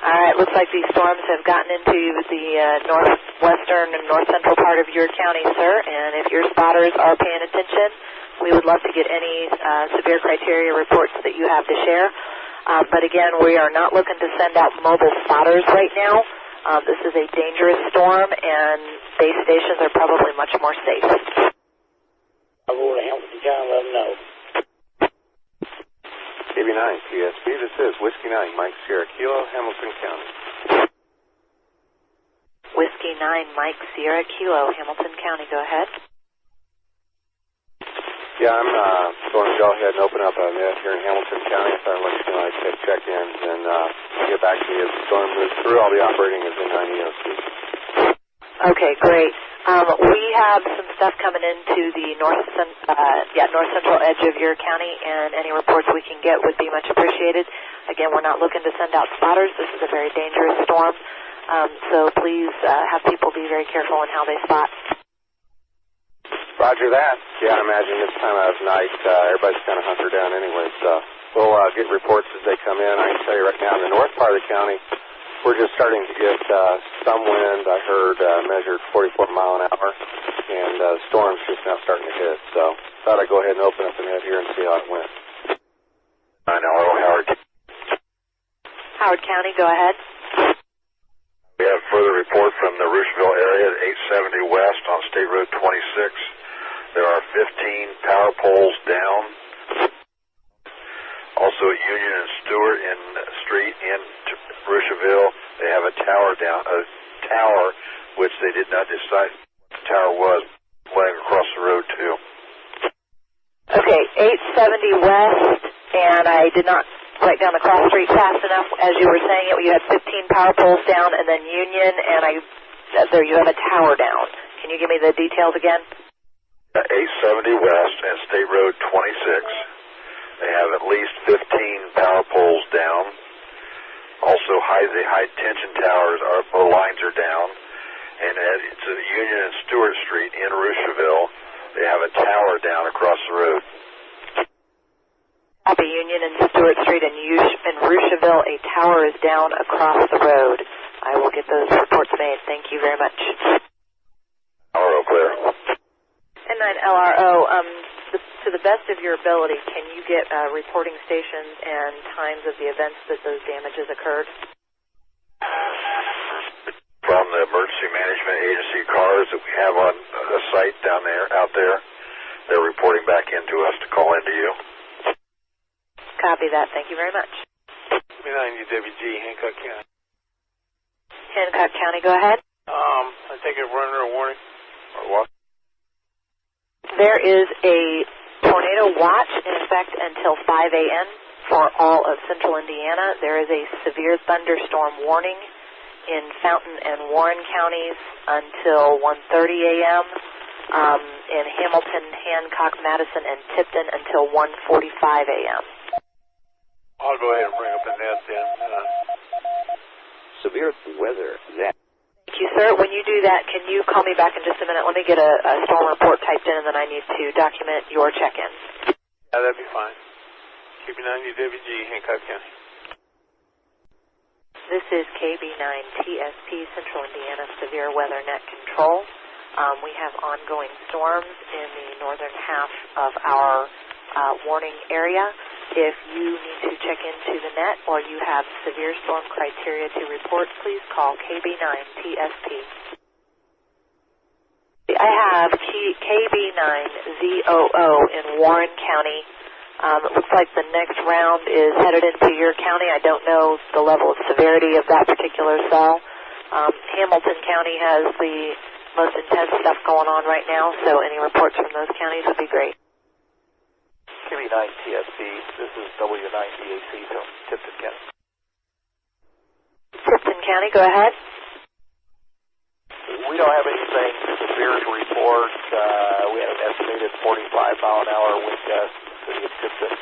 All right, looks like these storms have gotten into the northwestern and north central part of your county, sir, and if your spotters are paying attention, we would love to get any severe criteria reports that you have to share. But again, we are not looking to send out mobile spotters right now. This is a dangerous storm, and base stations are probably much more safe. I'll go to Hamilton County and let them know. KB9 TSP, this is Whiskey 9, Mike Sierra Kilo, Hamilton County. Whiskey 9, Mike Sierra Kilo, Hamilton County, go ahead. Yeah, I'm going to go ahead and open up a net here in Hamilton County. So I'll let you know I take check-ins and get back to you as the storm moves through. I'll be operating as a 9EOC. Okay, great. We have some stuff coming into the north central edge of your county, and any reports we can get would be much appreciated. Again, we're not looking to send out spotters. This is a very dangerous storm, so please have people be very careful in how they spot. Roger that. Yeah, I imagine this time of night, everybody's kind of hunkered down anyway, so we'll get reports as they come in. I can tell you right now, in the north part of the county, we're just starting to get some wind. I heard measured 44 mile an hour, and the storm's just now starting to hit. So thought I'd go ahead and open up the net here and see how it went. I know, Howard. Howard County, go ahead. We have further report from the Rocheville area at 870 West on State Road 26. There are 15 power poles down. Also at Union and Stewart in Street in Rocheville, they have a tower down, which they did not decide what the tower was, laying across the road too. Okay, 870 West, and I did not write down the cross street fast enough. As you were saying it, you had 15 power poles down, and then Union, and there you have a tower down. Can you give me the details again? 870 West and State Road 26. They have at least 15 power poles down. Also, the high tension towers the lines are down. And it's at Union and Stewart Street in Rocheville. They have a tower down across the road. Copy. Union and Stewart Street in Rocheville, a tower is down across the road. I will get those reports made. Thank you very much. LRO clear. And 9LRO, to the best of your ability, can you get reporting stations and times of the events that those damages occurred? From the emergency management agency cars that we have on the site out there, they're reporting back into us to call into you. Copy that. Thank you very much. W9UWG, Hancock County. Hancock County, go ahead. I think we're under a warning. Or what? There is a tornado watch in effect until 5 a.m. for all of central Indiana. There is a severe thunderstorm warning in Fountain and Warren counties until 1:30 a.m. In Hamilton, Hancock, Madison, and Tipton until 1:45 a.m. I'll go ahead and bring up the net then. Severe weather net. Thank you, sir. When you do that, can you call me back in just a minute? Let me get a storm report typed in, and then I need to document your check-in. Yeah, that'd be fine. KB90WG, Hancock County. This is KB9TSP, Central Indiana Severe Weather Net Control. We have ongoing storms in the northern half of our warning area. If you need to check into the net or you have severe storm criteria to report, please call KB9TSP. I have KB9ZOO in Warren County. It looks like the next round is headed into your county. I don't know the level of severity of that particular cell. Hamilton County has the most intense stuff going on right now, so any reports from those counties would be great. KB9TSP, this is W9ICE from Tipton County. Tipton County, go ahead. We don't have anything severe to report. We had an estimated 45-mile-an-hour wind gust in the city of Tipton,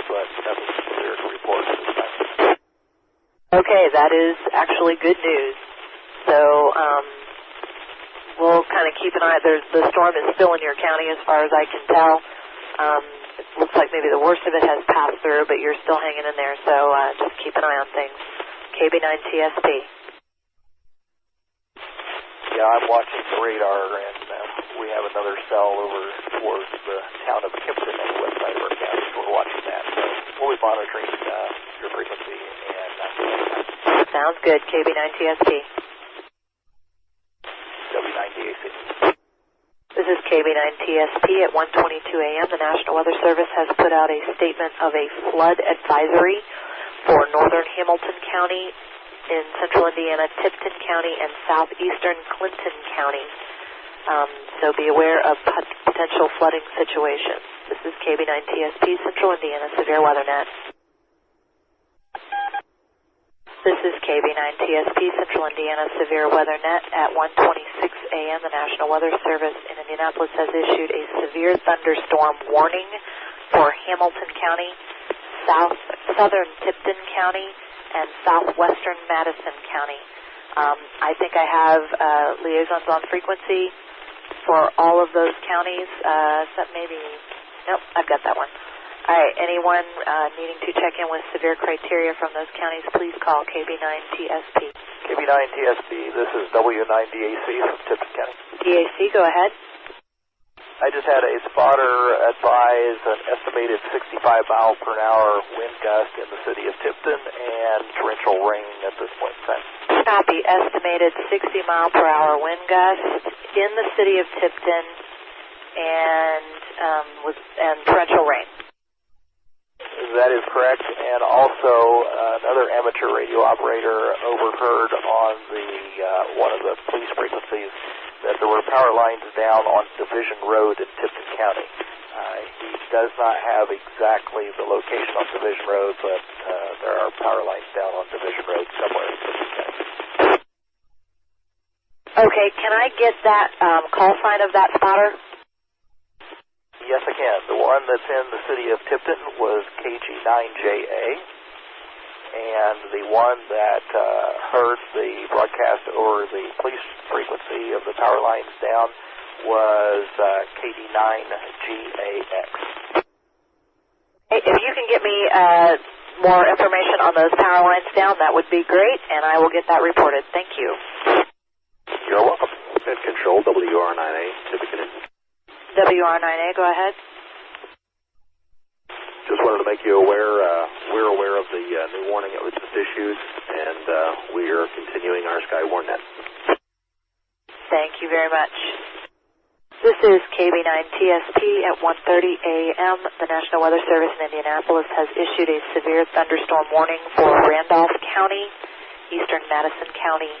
but nothing severe to report at this time. Okay, that is actually good news. So we'll kind of keep an eye. The storm is still in your county as far as I can tell. It looks like maybe the worst of it has passed through, but you're still hanging in there, so just keep an eye on things. KB9TSP. Yeah, I'm watching the radar, and we have another cell over towards the town of Tipton on the west side of our county, so we're watching that. So we'll be monitoring your frequency and Sounds good. KB9TSP. W9DAC. This is KB9TSP at 1:22 a.m. The National Weather Service has put out a statement of a flood advisory for northern Hamilton County, in central Indiana, Tipton County, and southeastern Clinton County. So be aware of potential flooding situations. This is KB9TSP, Central Indiana Severe Weather Net. This is KB9TSP, Central Indiana Severe Weather Net at 1:26 a.m. The National Weather Service in Indianapolis has issued a severe thunderstorm warning for Hamilton County, southern Tipton County, and southwestern Madison County. I think I have liaisons on frequency for all of those counties. Except maybe, nope, I've got that one. All right, anyone needing to check in with severe criteria from those counties, please call KB9TSP. KB9TSP, this is W9DAC from Tipton County. DAC, go ahead. I just had a spotter advise an estimated 65-mile-per-hour wind gust in the city of Tipton and torrential rain at this point in time. Copy. Estimated 60-mile-per-hour wind gust in the city of Tipton and torrential rain. That is correct, and also another amateur radio operator overheard on the one of the police frequencies that there were power lines down on Division Road in Tipton County. He does not have exactly the location on Division Road, but there are power lines down on Division Road somewhere in Tipton County. Okay, can I get that call sign of that spotter? Yes, I can. The one that's in the city of Tipton was KG9JA, and the one that heard the broadcast over the police frequency of the power lines down was KD9GAX. Hey, if you can get me more information on those power lines down, that would be great, and I will get that reported. Thank you. You're welcome. Net Control, WR9A, Tipton. WR9A, go ahead. Just wanted to make you aware, we're aware of the new warning that was just issued, and we are continuing our Skywarn net. Thank you very much. This is KB9TSP at 1:30 a.m. The National Weather Service in Indianapolis has issued a severe thunderstorm warning for Randolph County, eastern Madison County,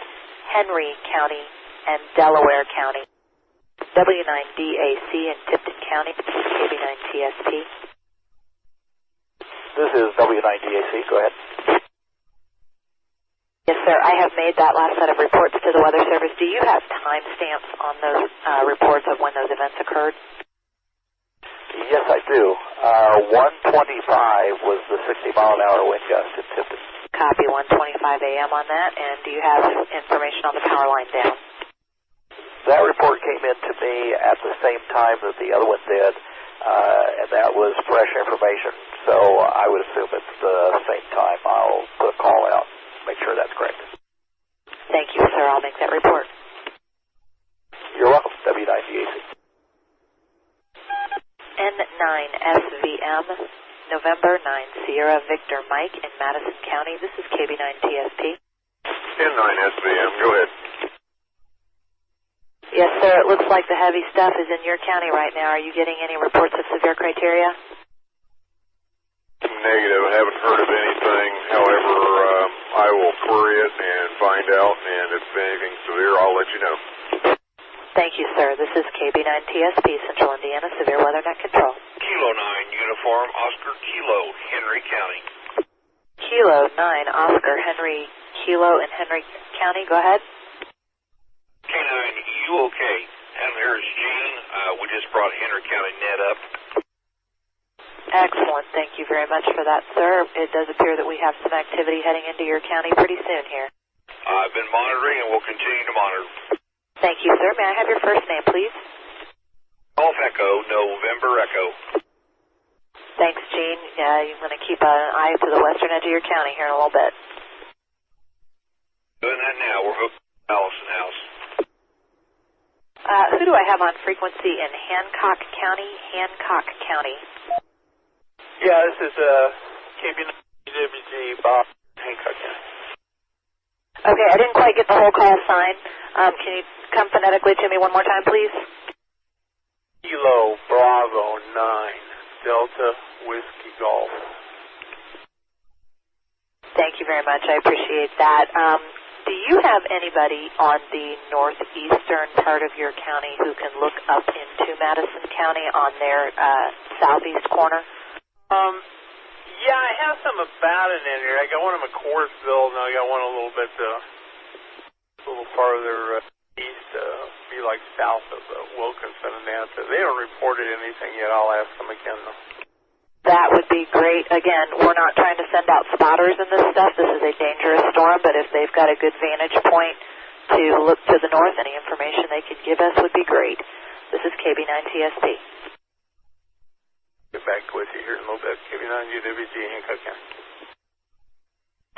Henry County, and Delaware County. W9DAC in Tipton County, KB9TSP. This is W9DAC. Go ahead. Yes, sir. I have made that last set of reports to the Weather Service. Do you have timestamps on those reports of when those events occurred? Yes, I do. 1:25 was the 60-mile-an-hour wind gust in Tipton. Copy, 1:25 a.m. on that. And do you have information on the power line down? That report came in to me at the same time that the other one did, and that was fresh information, so I would assume it's the same time. I'll put a call out, make sure that's correct. Thank you, sir. I'll make that report. You're welcome, W9DAC. N9SVM, November 9 Sierra Victor Mike in Madison County. This is KB9TSP. N9SVM, go ahead. Yes, sir. It looks like the heavy stuff is in your county right now. Are you getting any reports of severe criteria? Negative. I haven't heard of anything. However, I will query it and find out, and if anything severe, I'll let you know. Thank you, sir. This is KB9TSP, Central Indiana Severe Weather Net Control. Kilo 9, Uniform, Oscar Kilo, Henry County. Kilo 9, Oscar, Henry, Kilo in Henry County. Go ahead. K9, you okay? And here's Gene. We just brought Henry County net up. Excellent. Thank you very much for that, sir. It does appear that we have some activity heading into your county pretty soon here. I've been monitoring and will continue to monitor. Thank you, sir. May I have your first name, please? Golf Echo, November Echo. Thanks, Gene. You're going to keep an eye to the western edge of your county here in a little bit. Doing that now. We're hooked to Allison House. Who do I have on frequency in Hancock County? Hancock County. Yeah, this is KBWG Bob, Hancock County. Okay, I didn't quite get the whole call sign. Can you come phonetically to me one more time, please? Kilo Bravo 9, Delta Whiskey Golf. Thank you very much. I appreciate that. Do you have anybody on the northeastern part of your county who can look up into Madison County on their southeast corner? Yeah, I have some about it in here. I got one in McCoursville, and I got one a little bit, a little farther east, be like south of Wilkinson and Nanta. They haven't reported anything yet. I'll ask them again, though. That would be great. Again, we're not trying to send out spotters in this stuff. This is a dangerous storm, but if they've got a good vantage point to look to the north, any information they could give us would be great. This is KB9TSP. Get back with you here in a little bit. KB9UWG, Hancock County.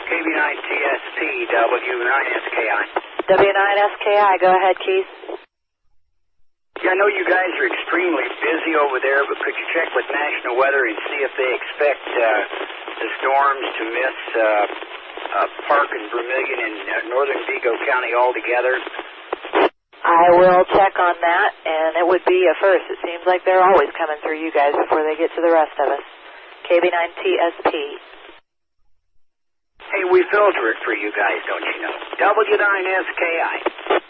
KB9TSP, W9SKI. W9SKI, go ahead, Keith. Yeah, I know you guys are extremely busy over there, but could you check with National Weather and see if they expect the storms to miss Park and Vermilion and northern Vigo County altogether? I will check on that, and it would be a first. It seems like they're always coming through you guys before they get to the rest of us. KB9TSP. Hey, we filter it for you guys, don't you know? W9SKI.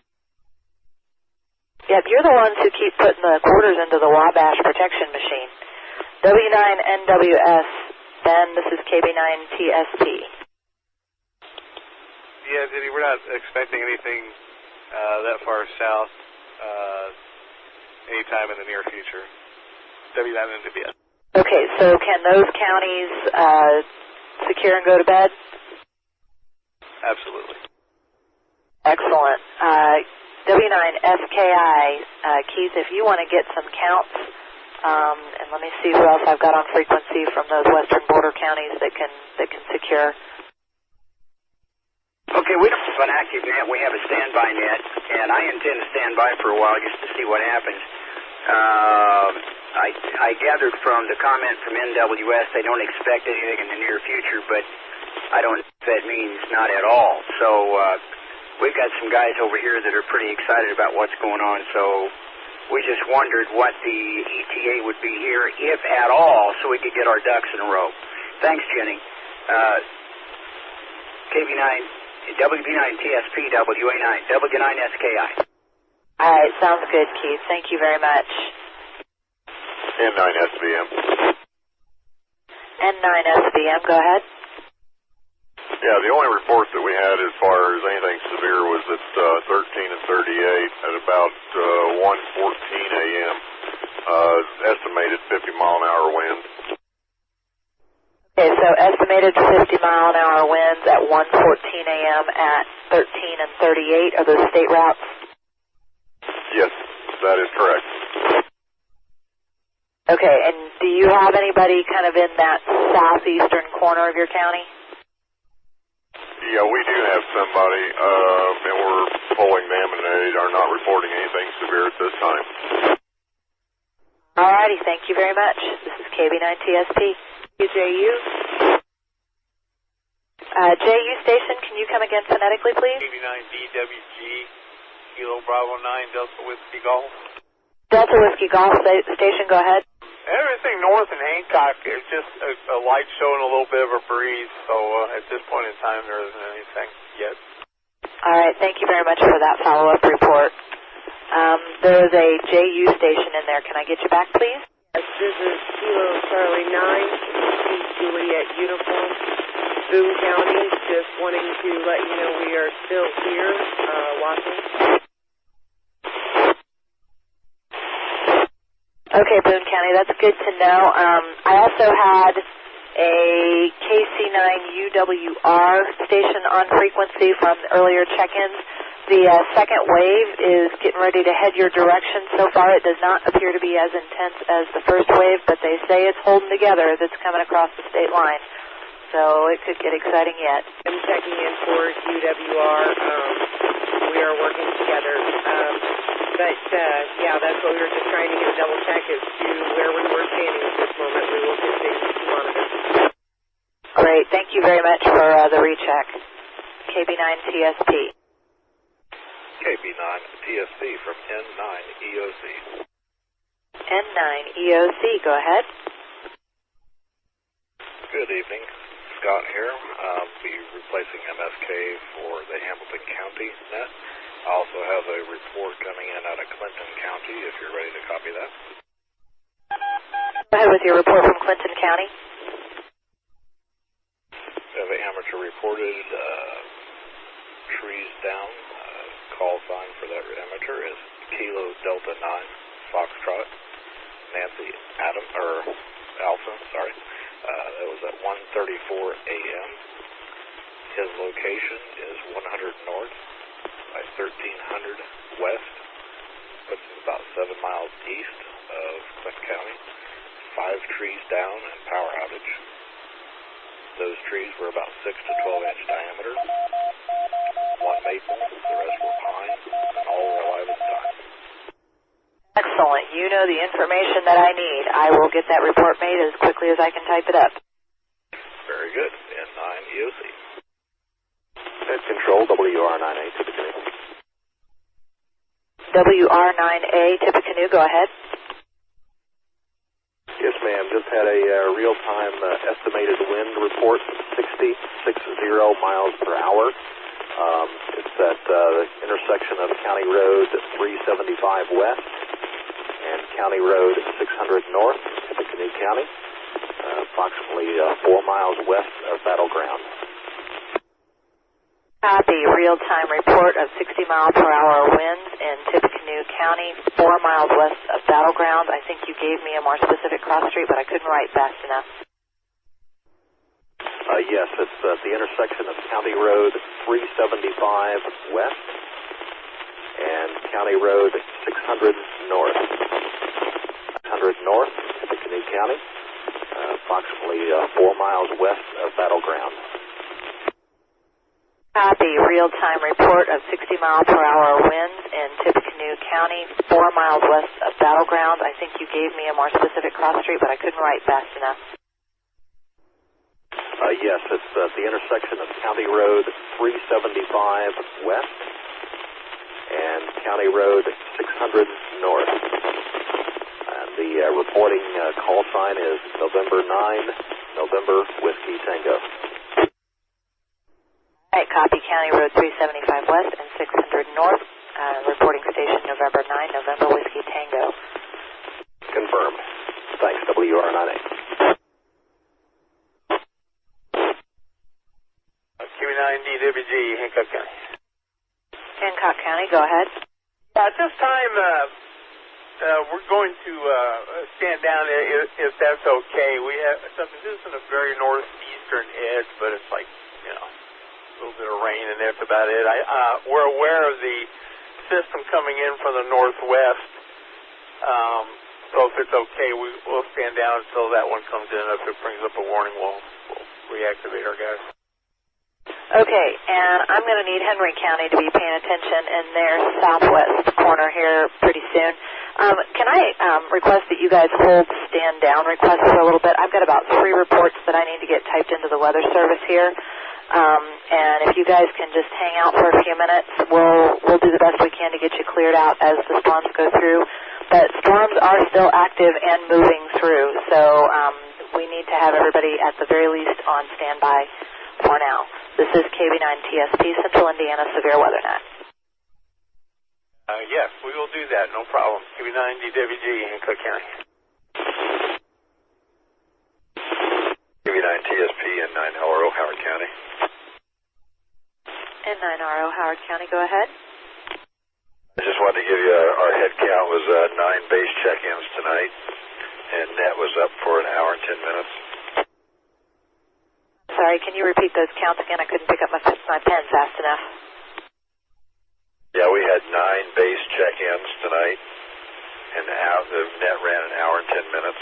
Yep, you're the ones who keep putting the quarters into the Wabash protection machine. W9NWS, Ben, this is KB9TSP. Yeah, Diddy, we're not expecting anything that far south anytime in the near future. W9NWS. Okay, so can those counties secure and go to bed? Absolutely. Excellent. W9SKI, Keith, if you want to get some counts, and let me see who else I've got on frequency from those western border counties that can secure. Okay, we don't have an active net. We have a standby net, and I intend to stand by for a while just to see what happens. I gathered from the comment from NWS they don't expect anything in the near future, but I don't know if that means not at all. So we've got some guys over here that are pretty excited about what's going on, so we just wondered what the ETA would be here, if at all, so we could get our ducks in a row. Thanks, Jenny. KB9 WB9TSP, W9SKI. All right, sounds good, Keith. Thank you very much. N9SVM. N9SVM, go ahead. Yeah, the only report that we had as far as anything severe was at 13 and 38 at about 1:14 a.m. Estimated 50-mile-an-hour wind. Okay, so estimated 50-mile-an-hour winds at 1:14 a.m. at 13 and 38. Are those state routes? Yes, that is correct. Okay, and do you have anybody kind of in that southeastern corner of your county? Yeah, we do have somebody, and we're polling them, and they are not reporting anything severe at this time. All righty, thank you very much. This is KB9TSP. JU. JU station, can you come again phonetically, please? KB9BWG, Kilo Bravo 9, Delta Whiskey Golf. Delta Whiskey Golf station, go ahead. Everything north in Hancock is just a light show and a little bit of a breeze, so at this point in time there isn't anything yet. All right, thank you very much for that follow-up report. There is a JU station in there. Can I get you back, please? Yes, this is Kilo Charlie 9, Juliet Uniform, Boone County. Just wanting to let you know we are still here watching. Okay, Boone County, that's good to know. I also had a KC9UWR station on frequency from earlier check-ins. The second wave is getting ready to head your direction. So far, it does not appear to be as intense as the first wave, but they say it's holding together as it's coming across the state line. So it could get exciting yet. I'm checking in for UWR. We are working together. Yeah, that's what we were just trying to get a double check as to where we were standing at this moment. We will continue to monitor. Great. Thank you very much for the recheck. KB9TSP. KB9TSP from N9EOC. N9EOC, go ahead. Good evening. Scott here. I'll be replacing MSK for the Hamilton County net. I also have a report coming in out of Clinton County if you're ready to copy that. Go ahead with your report from Clinton County. We have an amateur reported trees down. Call sign for that amateur is Kilo Delta 9 Foxtrot Nancy Alpha, sorry. That was at 1:34 a.m. His location is 100 north by 1300 west, puts him about 7 miles east of Clinton County. 5 trees down and power outage. Those trees were about 6 to 12 inch diameter. 1 maple, the rest were pine, and all were alive at the time. Excellent. You know the information that I need. I will get that report made as quickly as I can type it up. Very good. N9EOC. Net control, WR9A, Tippecanoe. WR9A, Tippecanoe, go ahead. Yes, ma'am. Just had a real-time estimated wind report, 60 miles per hour. It's at the intersection of County Road 375 West and County Road 600 North, Tippecanoe County, approximately 4 miles west of Battleground. Copy. Real-time report of 60-mile-per-hour winds in Tippecanoe County, 4 miles west of Battleground. I think you gave me a more specific cross street, but I couldn't write fast enough. Yes, it's at the intersection of County Road 375 West and County Road 600 North. 600 North, Tippecanoe County, approximately 4 miles west of Battleground. Copy. Real-time report of 60-mile-per-hour winds in Tippecanoe County, 4 miles west of Battleground. I think you gave me a more specific cross street, but I couldn't write fast enough. Yes, it's at the intersection of County Road 375 West and County Road 600 North. And the reporting call sign is November 9, November Whiskey Tango. All right, copy. County Road 375 West and 600 North. Reporting station November 9, November Whiskey Tango. Confirmed. Thanks, WR98. QB9DWG, Hancock County. Hancock County, go ahead. At this time, we're going to stand down if that's okay. We have something. This is in a very northeastern edge, but it's like, you know, a little bit of rain, and that's about it. We're aware of the system coming in from the northwest, so if it's okay, we'll stand down until that one comes in. If it brings up a warning, we'll reactivate our guys. Okay, and I'm going to need Henry County to be paying attention in their southwest corner here pretty soon. Can I request that you guys hold stand down requests for a little bit? I've got about 3 reports that I need to get typed into the weather service here. And if you guys can just hang out for a few minutes, we'll do the best we can to get you cleared out as the storms go through. But storms are still active and moving through, so we need to have everybody at the very least on standby for now. This is KB9TSP, Central Indiana Severe Weather Net. Yes, we will do that, no problem. KB9DWG, Hancock County. KB9TSP and 9LRO, Howard County. And 9RO, Howard County, go ahead. I just wanted to give you our head count was 9 base check-ins tonight, and net was up for an hour and 10 minutes. Sorry, can you repeat those counts again? I couldn't pick up my pen fast enough. Yeah, we had 9 base check-ins tonight, and the net ran an hour and 10 minutes.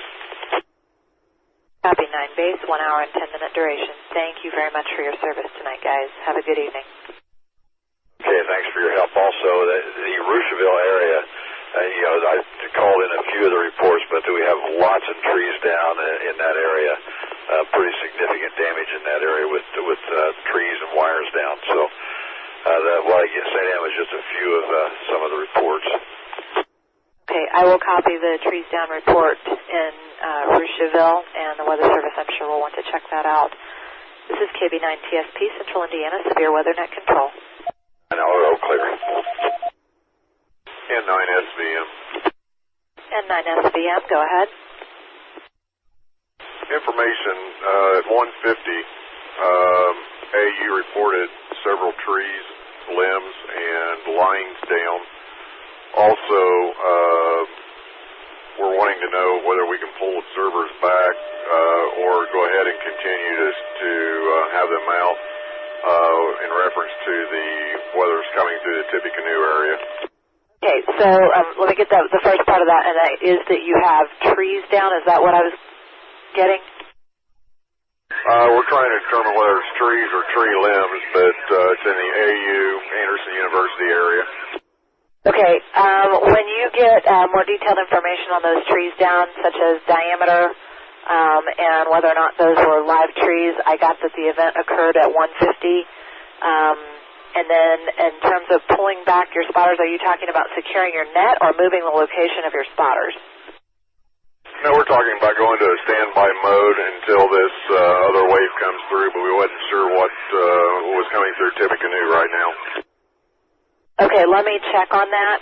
Copy, 9 base, 1 hour and 10 minute duration. Thank you very much for your service tonight, guys. Have a good evening. Okay, thanks for your help. Also, the Rocheville area, I called in a few of the reports, but we have lots of trees down in that area. Pretty significant damage in that area with trees and wires down. So what I get sent in was just a few of some of the reports. Okay, I will copy the trees down report in Rocheville, and the Weather Service, I'm sure, will want to check that out. This is KB9TSP, Central Indiana Severe Weather Net Control. And LRO clear. And 9SVM. And 9SVM, go ahead. Information at 150, AU reported several trees, limbs, and lines down. Also, we're wanting to know whether we can pull observers back or go ahead and continue to have them out in reference to the weather's coming through the Tippecanoe area. Okay, so let me get the first part of that, and that is that you have trees down. Is that what I was getting? We're trying to determine whether it's trees or tree limbs, but it's in the AU, Anderson University area. Okay, when you get more detailed information on those trees down, such as diameter and whether or not those were live trees, I got that the event occurred at 150. And then in terms of pulling back your spotters, are you talking about securing your net or moving the location of your spotters? No, we're talking about going to a standby mode until this other wave comes through, but we wasn't sure what was coming through Tippecanoe right now. Okay, let me check on that,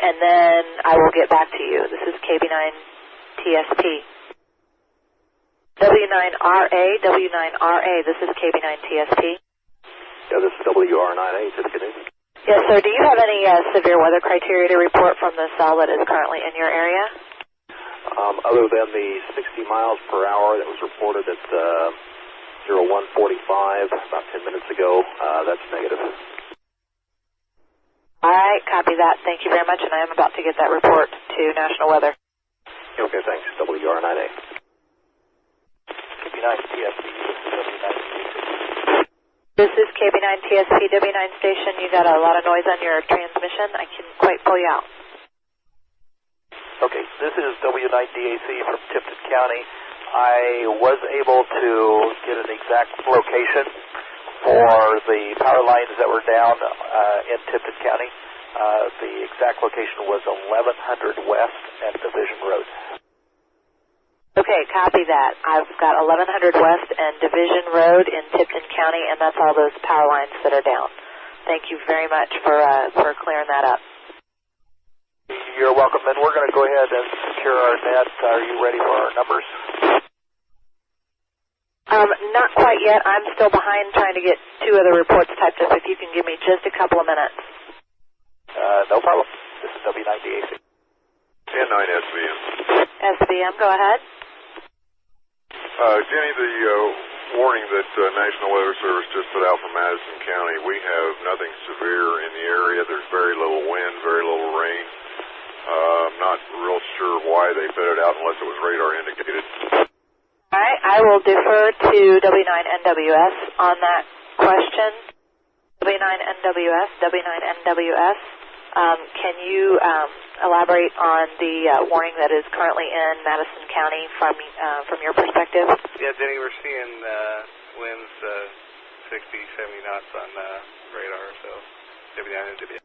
and then I will get back to you. This is KB9TSP. W9RA, this is KB9TSP. Yeah, this is WR98, Tippecanoe. Yes, sir. Do you have any severe weather criteria to report from the cell that is currently in your area? Other than the 60 miles per hour that was reported at 0145 about 10 minutes ago, that's negative. All right, copy that. Thank you very much, and I am about to get that report to National Weather. Okay, thanks. WR98. KB9TSP, This is KB9TSP, W9 station. You got a lot of noise on your transmission. I can't quite pull you out. Okay, this is W9DAC from Tipton County. I was able to get an exact location for the power lines that were down in Tipton County. The exact location was 1100 West and Division Road. Okay, copy that. I've got 1100 West and Division Road in Tipton County, and that's all those power lines that are down. Thank you very much for clearing that up. You're welcome, and we're going to go ahead and secure our net. Are you ready for our numbers? Not quite yet. I'm still behind trying to get 2 other reports typed up. If you can give me just a couple of minutes. No problem. This is W9ICE. And 9 SVM. SVM, go ahead. Jenny, the warning that National Weather Service just put out for Madison County, we have nothing severe in the area. There's very little wind, very little rain. I'm not real sure why they put it out unless it was radar indicated. All right, I will defer to W9NWS on that question. W9NWS, W9NWS, can you elaborate on the warning that is currently in Madison County from your perspective? Yeah, Jenny, we're seeing winds 60, 70 knots on radar, so W9NWS.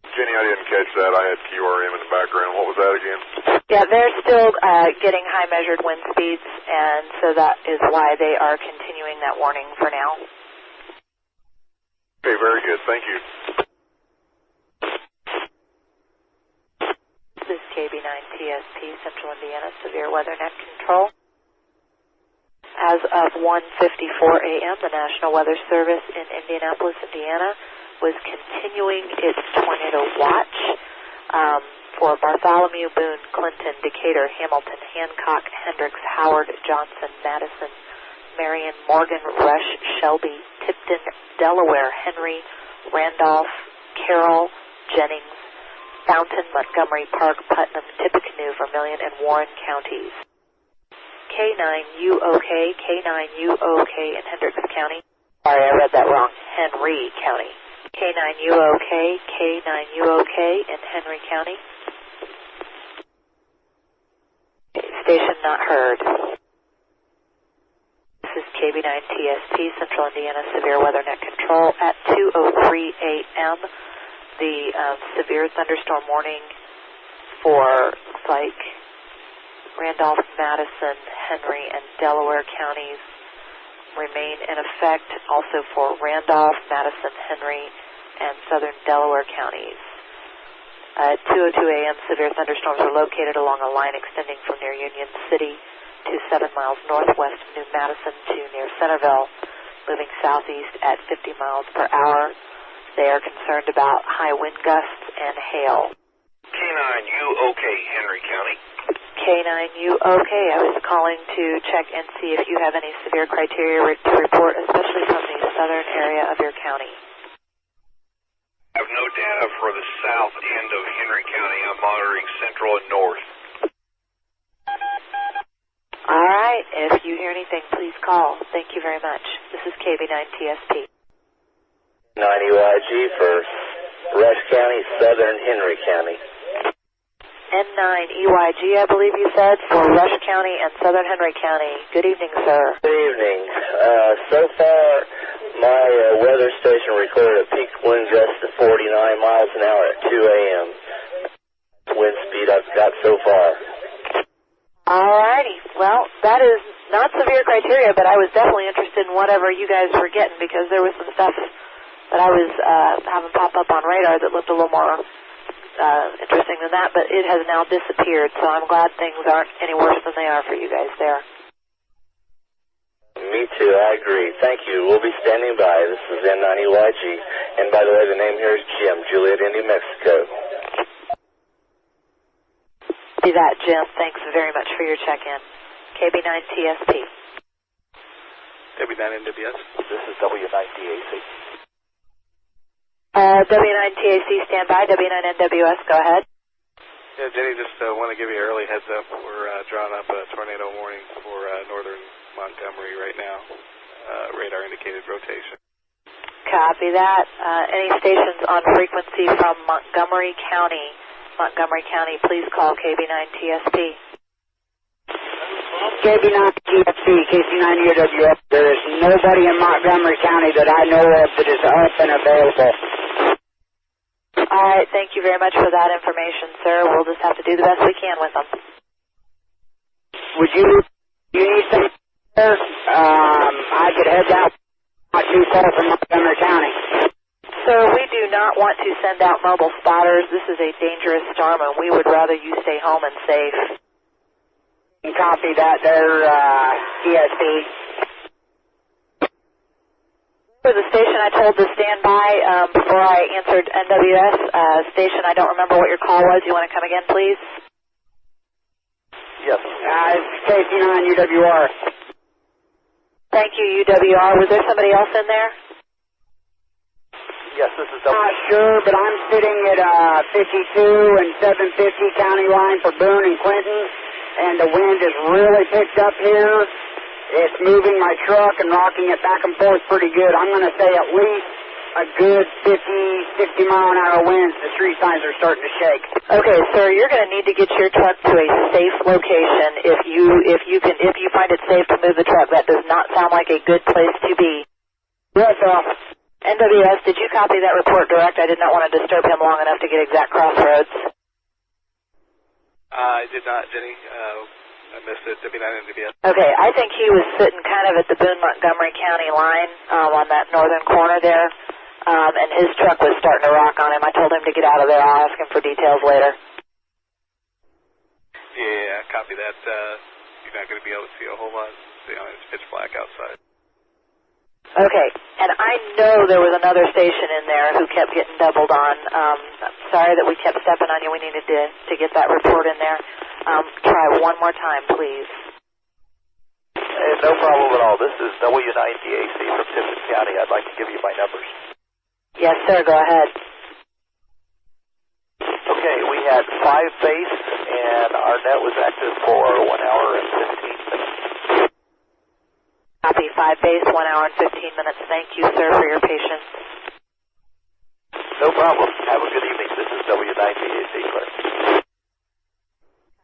Jenny, I didn't catch that. I had QRM in the background. What was that again? Yeah, they're still getting high measured wind speeds, and so that is why they are continuing that warning for now. Okay, very good. Thank you. This is KB9TSP, Central Indiana Severe Weather Net Control. As of 1:54 a.m., the National Weather Service in Indianapolis, Indiana, was continuing its tornado watch for Bartholomew, Boone, Clinton, Decatur, Hamilton, Hancock, Hendricks, Howard, Johnson, Madison, Marion, Morgan, Rush, Shelby, Tipton, Delaware, Henry, Randolph, Carroll, Jennings, Fountain, Montgomery Park, Putnam, Tippecanoe, Vermilion, and Warren counties. K9UK, K9UK in Hendricks County. Sorry, I read that wrong. Henry County. K9UK, K9UK in Henry County. Station not heard. This is KB9TSP, Central Indiana Severe Weather Net Control. At 2:03 a.m., the severe thunderstorm warning for, looks like, Randolph, Madison, Henry, and Delaware counties remain in effect, also for Randolph, Madison, Henry, and southern Delaware counties. At 2:02 a.m., severe thunderstorms are located along a line extending from near Union City to 7 miles northwest of New Madison to near Centerville, moving southeast at 50 miles per hour. They are concerned about high wind gusts and hail. K9UK, Henry County. K9UK, I was calling to check and see if you have any severe criteria to report, especially from the southern area of your county. I have no data for the south end of Henry County. I'm monitoring central and north. All right, if you hear anything, please call. Thank you very much. This is KB9TSP. 9EYG for Rush County, southern Henry County. N9EYG, I believe you said, for Rush County and southern Henry County. Good evening, sir. Good evening. So far, my weather station recorded a peak wind gust of 49 miles an hour at 2 a.m. Wind speed I've got so far. All righty. Well, that is not severe criteria, but I was definitely interested in whatever you guys were getting, because there was some stuff that I was having pop up on radar that looked a little more interesting than that, but it has now disappeared, so I'm glad things aren't any worse than they are for you guys there. Me too, I agree. Thank you. We'll be standing by. This is N9EYG, and by the way, the name here is Jim, Juliet, New Mexico. See that, Jim. Thanks very much for your check-in. KB9TSP. W9NWS. This is W9DAC. W9TAC, stand by. W9NWS, go ahead. Yeah, Jenny, just want to give you an early heads up. We're drawing up a tornado warning for northern Montgomery right now. Radar indicated rotation. Copy that. Any stations on frequency from Montgomery County, please call KB9TSP. KB9TSP, KC9UWF. There is nobody in Montgomery County that I know of that is up and available. All right, thank you very much for that information, sir. We'll just have to do the best we can with them. would you need some there? I could head out not too far from Montgomery County. Sir, we do not want to send out mobile spotters. This is a dangerous storm, and we would rather you stay home and safe. Copy that there, TSP. For the station, I told to stand by before I answered NWS. Station, I don't remember what your call was. You want to come again, please? Yes. It's KC9 UWR. Thank you, UWR. Was there somebody else in there? Yes, this is Not sure, but I'm sitting at 52 and 750 county line for Boone and Clinton, and the wind is really picked up here. It's moving my truck and rocking it back and forth pretty good. I'm going to say at least a good 50, 60 mile an hour winds. The street signs are starting to shake. Okay, sir, you're going to need to get your truck to a safe location. If you find it safe to move the truck, that does not sound like a good place to be. Yes, NWS, did you copy that report direct? I did not want to disturb him long enough to get exact crossroads. I did not, Jenny. I missed it. W9 NWS. Okay, I think he was sitting kind of at the Boone-Montgomery County line on that northern corner there, and his truck was starting to rock on him. I told him to get out of there. I'll ask him for details later. Yeah, copy that. You're not going to be able to see a whole lot. It's pitch black outside. Okay, and I know there was another station in there who kept getting doubled on. I'm sorry that we kept stepping on you. We needed to get that report in there. Try one more time, please. No problem at all. This is W9DAC from Tiffin County. I'd like to give you my numbers. Yes, sir. Go ahead. Okay, we had 5 base, and our net was active for 1 hour and 15 minutes. Copy 5 base, 1 hour and 15 minutes. Thank you, sir, for your patience. No problem. Have a good evening. This is W9DAC, Clerk.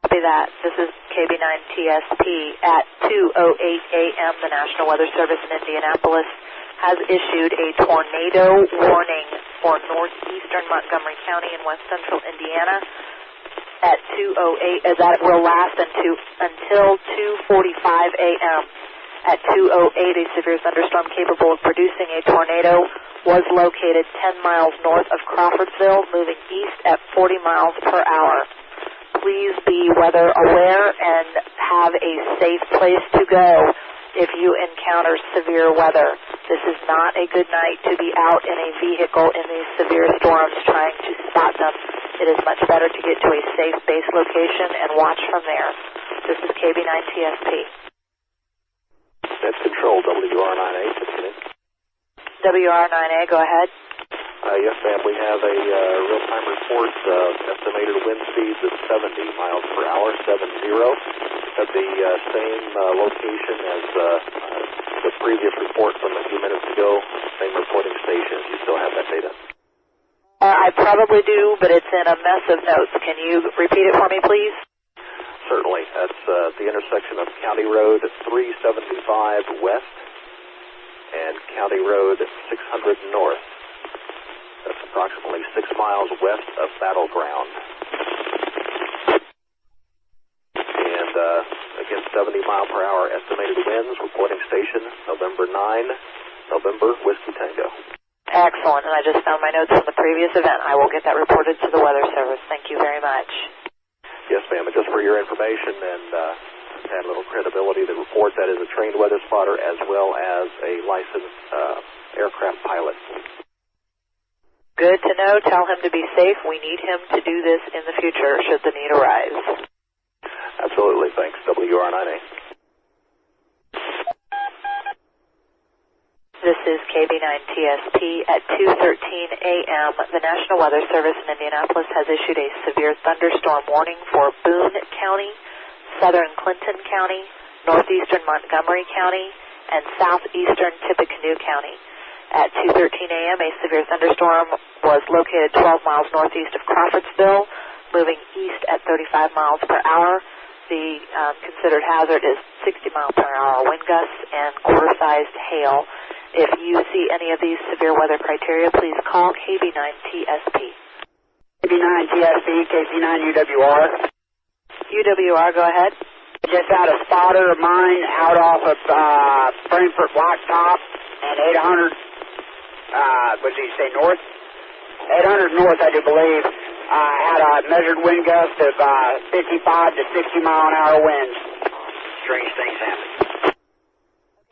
Copy that. This is KB9TSP at 2:08 a.m. The National Weather Service in Indianapolis has issued a tornado warning for northeastern Montgomery County and west central Indiana at 2:08, as that will last until 2:45 a.m. At 2:08, a severe thunderstorm capable of producing a tornado was located 10 miles north of Crawfordsville, moving east at 40 miles per hour. Please be weather aware and have a safe place to go if you encounter severe weather. This is not a good night to be out in a vehicle in these severe storms trying to spot them. It is much better to get to a safe base location and watch from there. This is KB9TSP. That's Control, WR9A. WR9A, go ahead. Yes, ma'am. We have a real-time report. Estimated wind speeds of 70 miles per hour, 70. At the same location as the previous report from a few minutes ago, same reporting station. You still have that data? I probably do, but it's in a mess of notes. Can you repeat it for me, please? Certainly. That's the intersection of County Road 375 West and County Road 600 North. That's approximately 6 miles west of Battleground. And again, 70 mile per hour estimated winds. Reporting station November 9, November Whiskey Tango. Excellent. And I just found my notes from the previous event. I will get that reported to the Weather Service. Thank you very much. Yes, ma'am. And just for your information and add a little credibility, the report that is a trained weather spotter as well as a licensed aircraft pilot. Good to know. Tell him to be safe. We need him to do this in the future should the need arise. Absolutely. Thanks. WR9A. This is KB9TSP at 2:13 a.m. The National Weather Service in Indianapolis has issued a severe thunderstorm warning for Boone County, southern Clinton County, northeastern Montgomery County, and southeastern Tippecanoe County. At 2:13 a.m., a severe thunderstorm was located 12 miles northeast of Crawfordsville, moving east at 35 miles per hour. The considered hazard is 60 mile per hour wind gusts and quarter-sized hail. If you see any of these severe weather criteria, please call KB9TSP. KB9TSP, KC9UWR. UWR, go ahead. Just had a spotter of mine out off of Frankfurt Blacktop and 800, what did he say, north? 800 north, I do believe, had a measured wind gust of 55 to 60 mile an hour winds. Strange things happen.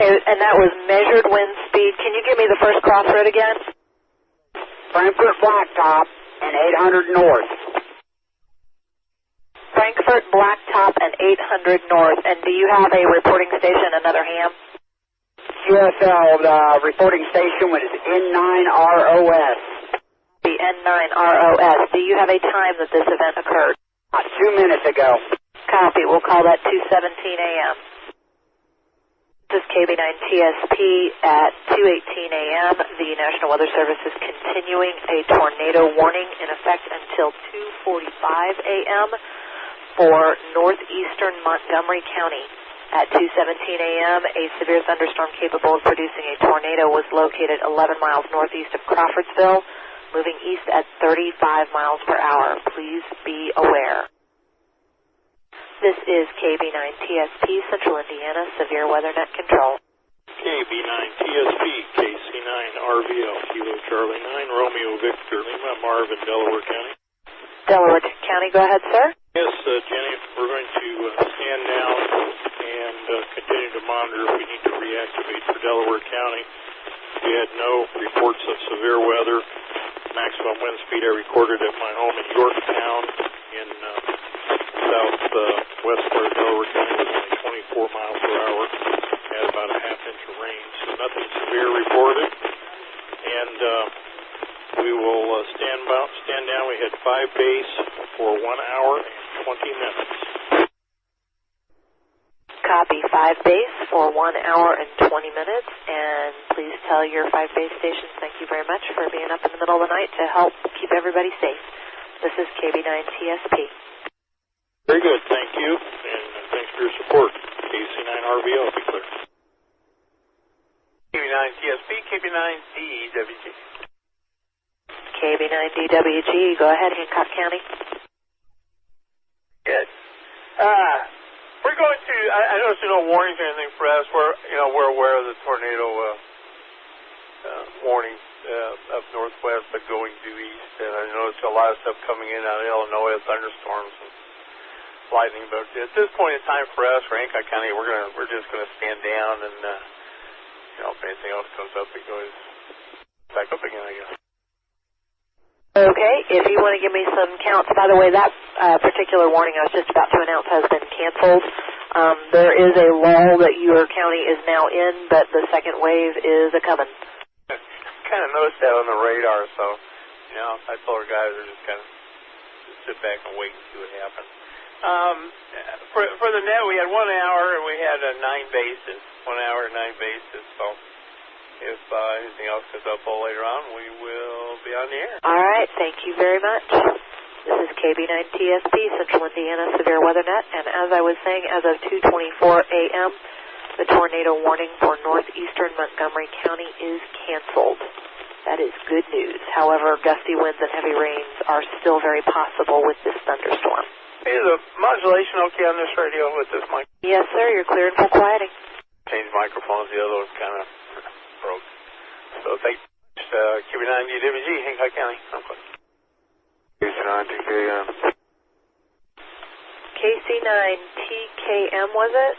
And that was measured wind speed. Can you give me the first crossroad again? Frankfurt Blacktop and 800 north. Frankfurt Blacktop and 800 north. And do you have a reporting station, another ham? QSL, the reporting station was N9ROS. The N9ROS. Do you have a time that this event occurred? 2 minutes ago. Copy. We'll call that 2:17 a.m. This is KB9TSP at 2:18 a.m. The National Weather Service is continuing a tornado warning in effect until 2:45 a.m. for northeastern Montgomery County. At 2:17 a.m., a severe thunderstorm capable of producing a tornado was located 11 miles northeast of Crawfordsville, moving east at 35 miles per hour. Please be aware. This is KB9TSP, Central Indiana, Severe Weather Net Control. KB9TSP, KC9RVO, Kilo Charlie 9, Romeo Victor Lima, Marvin, Delaware County. Delaware County, go ahead, sir. Yes, Jenny, we're going to stand down and continue to monitor if we need to reactivate for Delaware County. We had no reports of severe weather. Maximum wind speed I recorded at my home in Yorktown in southwest part of Delaware County was only 24 miles per hour. Had about a half inch of rain, so nothing severe reported. And we will stand down. We had 5 bays for 1 hour and 20 minutes. Copy, 5 bays for 1 hour and 20 minutes. And please tell your 5 base stations thank you very much for being up in the middle of the night to help keep everybody safe. This is KB9TSP. Very good, thank you, and thanks for your support. KC9RVO, be clear. KB9TSP, KB9DWG. KB9DWG, go ahead, Hancock County. Good. We're going to, I noticed no warnings or anything for us. We're aware of the tornado warning up northwest, but going due east. And I noticed a lot of stuff coming in out of Illinois, thunderstorms and lightning. But at this point in time for us, for Hancock County, we're just gonna stand down, and if anything else comes up, it goes back up again, I guess. Okay, if you want to give me some counts. By the way, that particular warning I was just about to announce has been canceled. There is a lull that your county is now in, but the second wave is a-coming. Kind of noticed that on the radar, so, I told our guys to just kind of sit back and wait and see what happens. For the net, we had 1 hour and we had 9 bases. 1 hour and 9 bases, so if anything else comes up a little later on, we will be on the air. All right, thank you very much. This is KB9TSP, Central Indiana Severe Weather Net, and as I was saying, as of 2:24 a.m., the tornado warning for northeastern Montgomery County is canceled. That is good news. However, gusty winds and heavy rains are still very possible with this thunderstorm. Is the modulation okay on this radio with this mic? Yes, sir, you're clear and full quieting. Change microphones, the other one's kind of broke. So thanks, KB9DWG, Hancock County. KC9TKM. KC9TKM, was it?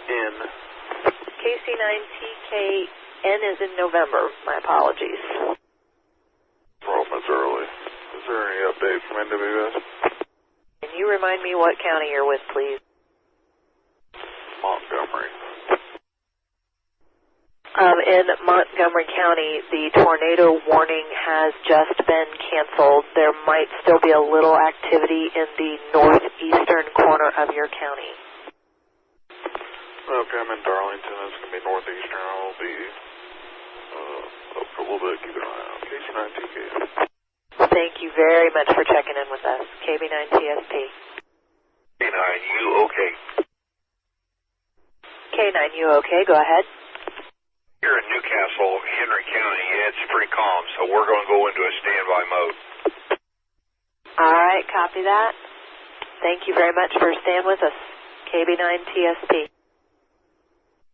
N. KC9TKN is in November. My apologies. Well, that's early. Is there any update from NWS? Can you remind me what county you're with, please? Montgomery. In Montgomery County, the tornado warning has just been canceled. There might still be a little activity in the northeastern corner of your county. Okay, I'm in Darlington. It's going to be northeastern. I'll be up for a little bit. Keep an eye out. KC9TK. Thank you very much for checking in with us. KB9TSP. K9, you okay? K9, you okay? Go ahead. Here in Newcastle, Henry County, it's pretty calm, so we're going to go into a standby mode. All right, copy that. Thank you very much for staying with us. KB9TSP.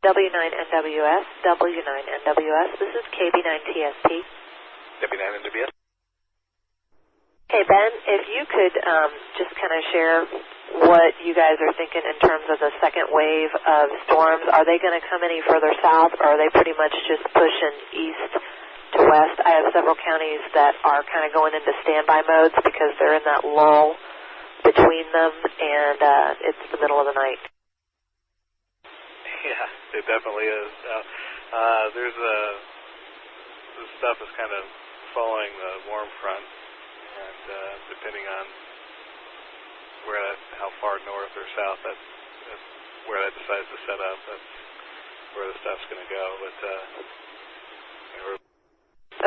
W9NWS, W9NWS. This is KB9TSP. W9NWS. Hey, Ben, if you could just kind of share what you guys are thinking in terms of the second wave of storms. Are they going to come any further south, or are they pretty much just pushing east to west? I have several counties that are kind of going into standby modes because they're in that lull between them, and it's the middle of the night. Yeah, it definitely is. This stuff is kind of following the warm front, and depending on how far north or south that's where that decides to set up, that's where the stuff's going to go. But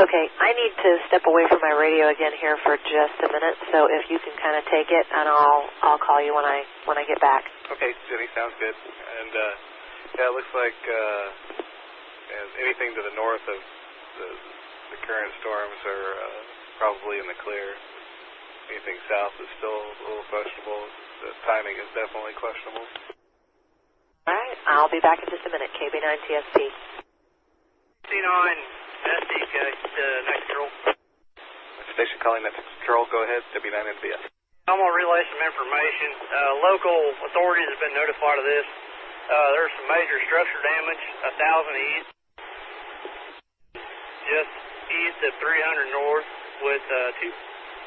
okay, I need to step away from my radio again here for just a minute, so if you can kind of take it, and I'll call you when I get back. Okay, Jenny, sounds good. And yeah, it looks like anything to the north of the current storms are probably in the clear. Anything south is still a little questionable. The timing is definitely questionable. All right, I'll be back in just a minute. KB9TSP. C9SDK, next control. Station calling next control. Go ahead, W9NBS. I'm going to relay some information. Local authorities have been notified of this. There's some major structure damage, 1,000 east, just east of 300 north, with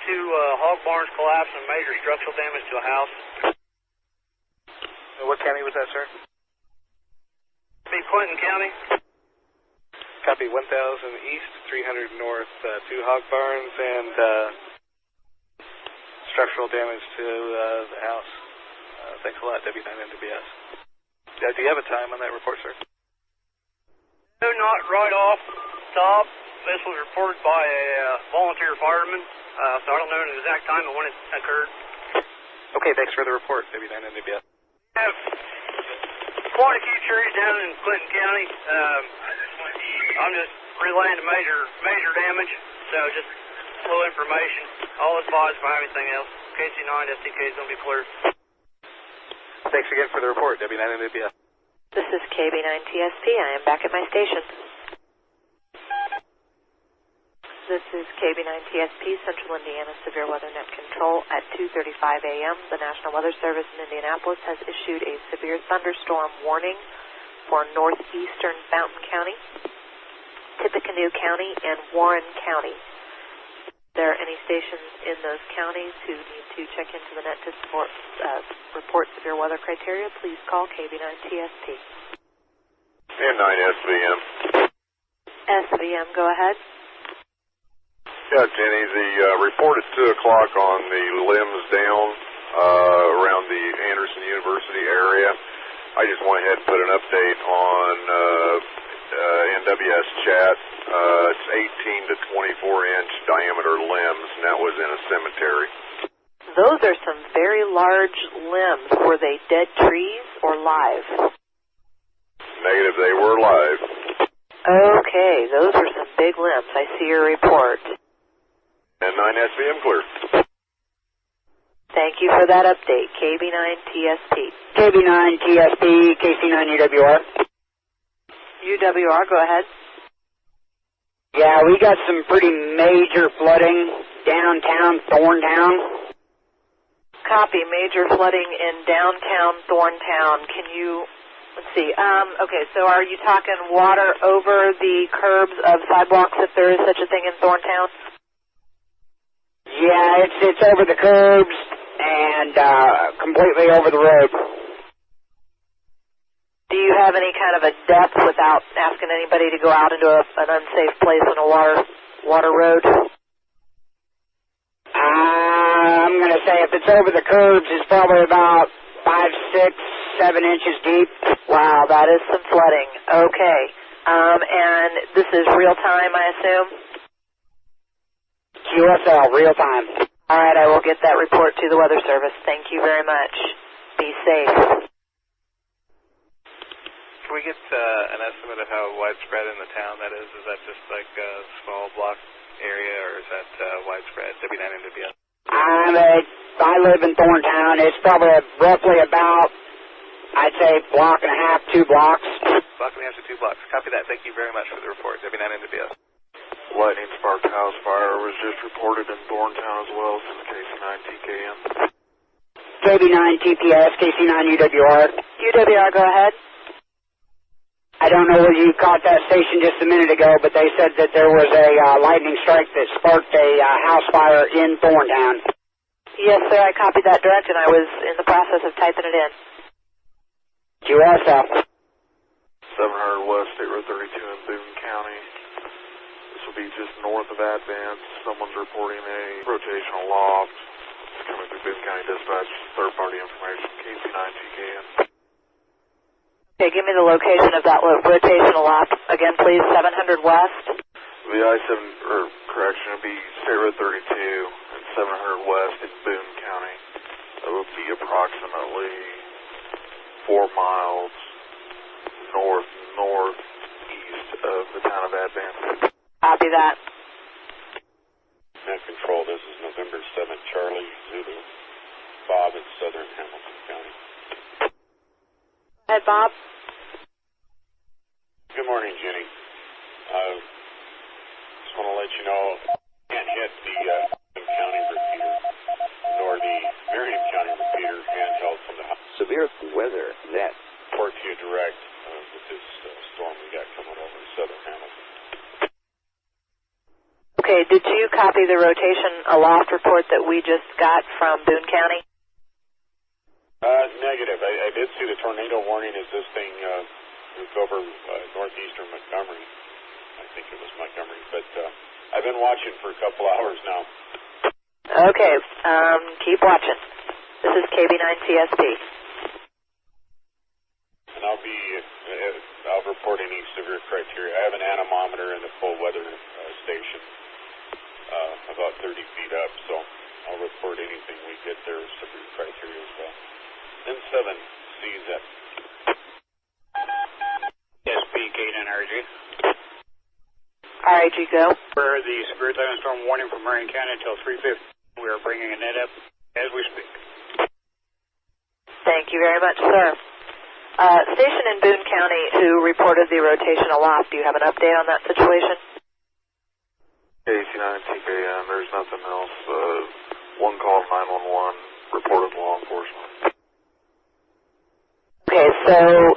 two hog barns collapsed and major structural damage to a house. What county was that, sir? Be Clinton County. Copy. 1,000 east, 300 north, two hog barns, and structural damage to the house. Thanks a lot, W9NWS. Do you have a time on that report, sir? No, not right off top. This was reported by a volunteer fireman, so I don't know the exact time of when it occurred. Okay, thanks for the report, W9NWS. We have quite a few trees down in Clinton County. I'm just relaying the major damage, so just a little information. I'll advise if I have anything else. KC9 STK is going to be clear. Thanks again for the report, W9NWS. This is KB9TSP. I am back at my station. This is KB9TSP, Central Indiana Severe Weather Net Control at 2:35 a.m. The National Weather Service in Indianapolis has issued a severe thunderstorm warning for northeastern Fountain County, Tippecanoe County, and Warren County. If there are any stations in those counties who need to check into the net to report severe weather criteria, please call KB9TSP. And 9SVM. SVM, go ahead. Yeah, Jenny, the report at 2 o'clock on the limbs down around the Anderson University area. I just went ahead and put an update on NWS chat. It's 18 to 24-inch diameter limbs, and that was in a cemetery. Those are some very large limbs. Were they dead trees or live? Negative, they were live. Okay, those were some big limbs. I see your report. And 9SVM clear. Thank you for that update, KB9TSP. KB9TSP, KC9UWR. UWR, go ahead. Yeah, we got some pretty major flooding downtown Thorntown. Copy, major flooding in downtown Thorntown. Can you, let's see, okay, so are you talking water over the curbs of sidewalks if there is such a thing in Thorntown? Yeah, it's over the curbs and completely over the road. Do you have any kind of a depth without asking anybody to go out into an unsafe place on a water road? I'm going to say if it's over the curbs, it's probably about 5, 6, 7 inches deep. Wow, that is some flooding. Okay. And this is real time, I assume? QSL, real time. All right, I will get that report to the Weather Service. Thank you very much. Be safe. Can we get an estimate of how widespread in the town that is? Is that just like a small block area, or is that widespread? W9NWS. I live in Thorntown. It's probably roughly about, I'd say, block and a half, 2 blocks. Block and a half to 2 blocks. Copy that. Thank you very much for the report. W9NBS. Lightning sparked house fire was just reported in Thorntown as well. This is KC9TKM. KB9TPS, KC9UWR. UWR, go ahead. I don't know whether you caught that station just a minute ago, but they said that there was a lightning strike that sparked a house fire in Thorntown. Yes, sir, I copied that direct, and I was in the process of typing it in. QSF. 700 West, State Road 32 in Boone County. This will be just north of Advance. Someone's reporting a rotational loft. It's coming through Boone County Dispatch, third-party information, KC9TKN. Okay, give me the location of that rotational loft. Again, please, 700 West. The I-7, it'll be State Road 32 and 700 West in Boone County. That would be approximately 4 miles northeast of the town of Advance. Copy that. Net Control, this is November 7, Charlie, Zulu, Bob in southern Hamilton County. Go ahead, Bob. Good morning, Jenny. Just want to let you know, can't hit the Boone County repeater, nor the Marion County repeater handheld from the house. Severe weather net. Report to you direct with this storm we got coming over southern Hamilton. Okay, did you copy the rotation aloft report that we just got from Boone County? Negative. I did see the tornado warning as this thing moved over northeastern Montgomery. I think it was Montgomery, but I've been watching for a couple hours now. Okay, keep watching. This is KB9CSP. And I'll report any severe criteria. I have an anemometer in the full weather station about 30 feet up, so I'll report anything we get there as severe criteria as well. Then 7 CZ. SP K9RG. RIG, go. For the severe thunderstorm warning from Marion County until 3:50. We are bringing a net up as we speak. Thank you very much, sir. Station in Boone County who reported the rotation aloft, do you have an update on that situation? KC9TKN, there's nothing else. One call 911, reported law enforcement. Okay, so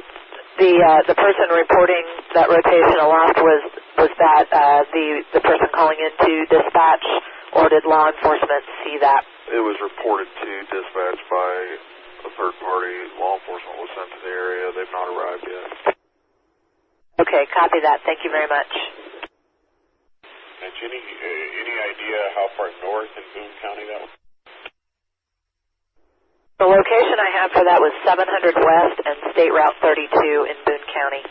the person reporting that rotation aloft was that the person calling into dispatch, or did law enforcement see that? It was reported to dispatch by a third party. Law enforcement was sent to the area. They've not arrived yet. Okay, copy that. Thank you very much. And Jenny, any idea how far north in Boone County that was? The location I have for that was 700 West and State Route 32 in Boone County.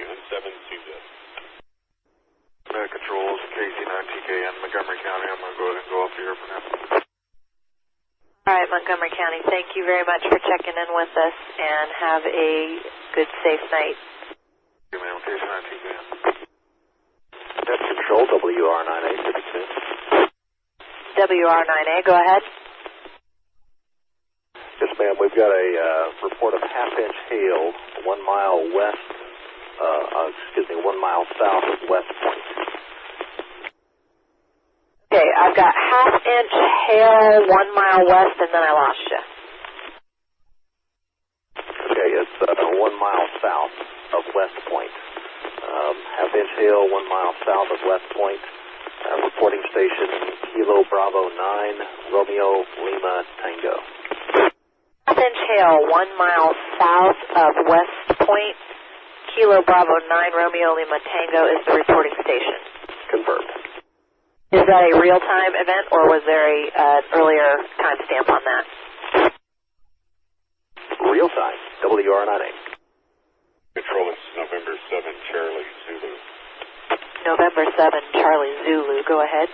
And 7 CZ. Net Controls, KC9TKN, Montgomery County. I'm going to go ahead and go up here for now. All right, Montgomery County, thank you very much for checking in with us, and have a good, safe night. Okay, ma'am, KC9TKN. Net Control, WR9A, 32. WR9A, go ahead. Yes, ma'am. We've got a report of half-inch hail 1 mile west, 1 mile south of West Point. Okay, I've got half-inch hail 1 mile west, and then I lost you. Okay, it's 1 mile south of West Point. Half-inch hail 1 mile south of West Point. Reporting station Kilo Bravo 9, Romeo Lima Tango. Half-inch hail 1 mile south of West Point. Kilo Bravo 9, Romeo Lima Tango is the reporting station. Confirmed. Is that a real-time event, or was there an earlier timestamp on that? Real-time, WR9A. Control, it's November 7, Charlie, Zulu. November 7, Charlie, Zulu. Go ahead.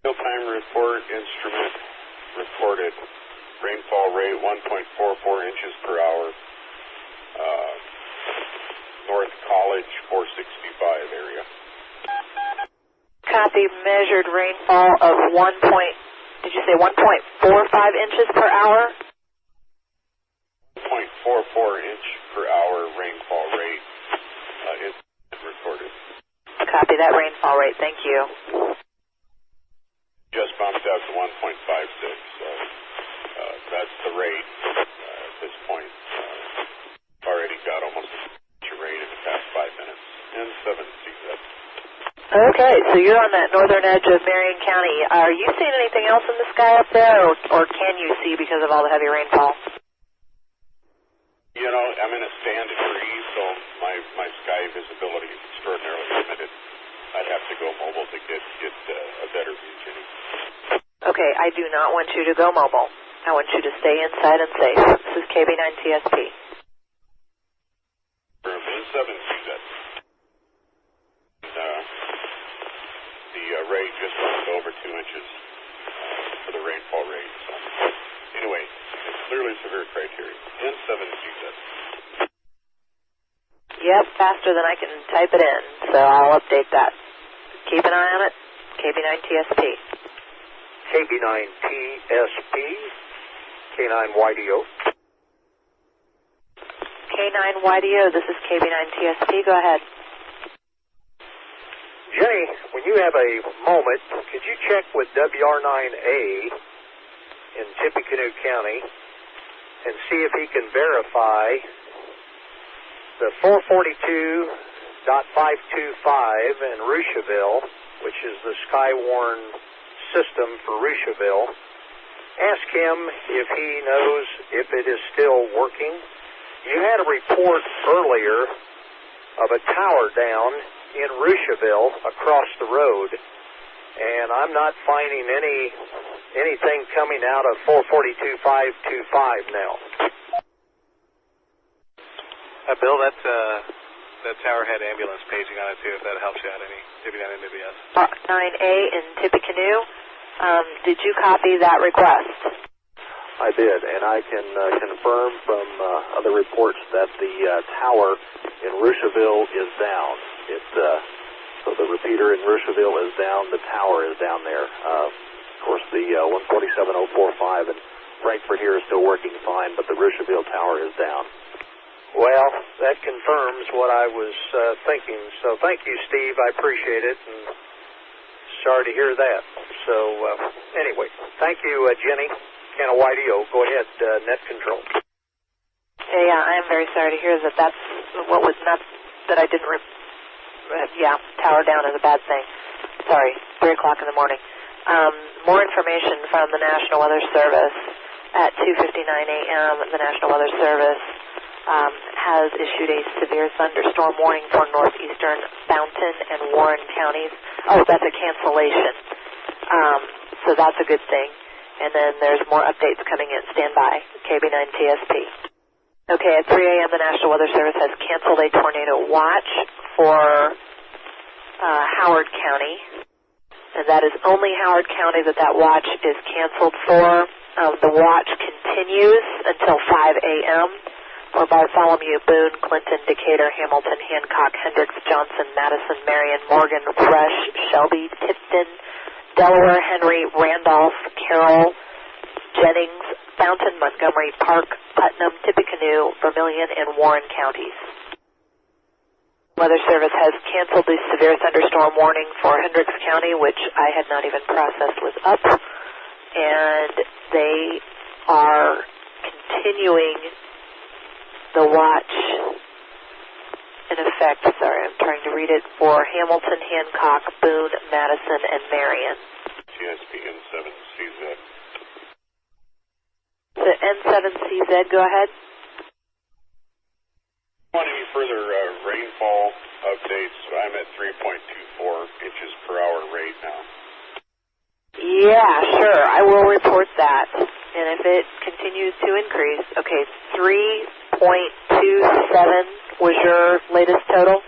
Real-time report instrument reported rainfall rate 1.44 inches per hour. North College 465 area. Copy. Measured rainfall of did you say 1.45 inches per hour? 1.44 inch per hour rainfall rate is recorded. Copy that rainfall rate. Thank you. Just bumped up to 1.56, so that's the rate at this point. Already got almost a rate in the past 5 minutes. And 7 CZ. Okay, so you're on that northern edge of Marion County. Are you seeing anything else in the sky up there, or can you see because of all the heavy rainfall? You know, I'm in a stand degree, so my sky visibility is extraordinarily limited. I'd have to go mobile to get a better view, Jenny. Okay, I do not want you to go mobile. I want you to stay inside and safe. This is KB9TSP. From N7 CZ. The rate just went over 2 inches for the rainfall rate. So anyway, it's clearly severe criteria. N7 CZ. Yep, faster than I can type it in, so I'll update that. Keep an eye on it. KB9TSP. KB9TSP. K9YDO. K9YDO, this is KB9TSP. Go ahead. Jenny, when you have a moment, could you check with WR9A in Tippecanoe County and see if he can verify the 442.525 in Rusheville, which is the Skywarn system for Rusheville. Ask him if he knows if it is still working. You had a report earlier of a tower down in Rusheville across the road, and I'm not finding anything coming out of 442.525 now. Bill, that tower had ambulance paging on it too, if that helps you out any. Maybe not in NBS. 9A in Tippecanoe. Did you copy that request? I did, and I can confirm from other reports that the tower in Rusheville is down. So the repeater in Rusheville is down, the tower is down there. Of course, the 147.045 in Frankfurt here is still working fine, but the Rusheville tower is down. Well, that confirms what I was thinking. So thank you, Steve. I appreciate it, and sorry to hear that. So anyway, thank you, Jenny. K9YDO, go ahead, net control. Yeah, I am very sorry to hear that that's what was not, that I didn't, tower down is a bad thing. Sorry, 3 o'clock in the morning. More information from the National Weather Service at 2:59 a.m. The National Weather Service has issued a severe thunderstorm warning for northeastern Fountain and Warren counties. Oh, that's a cancellation. So that's a good thing. And then there's more updates coming in. Stand by. KB9TSP. Okay, at 3 a.m. the National Weather Service has canceled a tornado watch for Howard County. And that is only Howard County that watch is canceled for. The watch continues until 5 a.m. for Bartholomew, Boone, Clinton, Decatur, Hamilton, Hancock, Hendricks, Johnson, Madison, Marion, Morgan, Fresh, Shelby, Tipton, Delaware, Henry, Randolph, Carroll, Jennings, Fountain, Montgomery, Park, Putnam, Tippecanoe, Vermilion, and Warren counties. Weather Service has canceled the severe thunderstorm warning for Hendricks County, which I had not even processed was up, and they are continuing the watch in effect, sorry, I'm trying to read it, for Hamilton, Hancock, Boone, Madison, and Marion. TSP N7CZ. The N7CZ, go ahead. Want any further rainfall updates? I'm at 3.24 inches per hour rate now. Yeah, sure, I will report that. And if it continues to increase, okay, 3.27 was your latest total?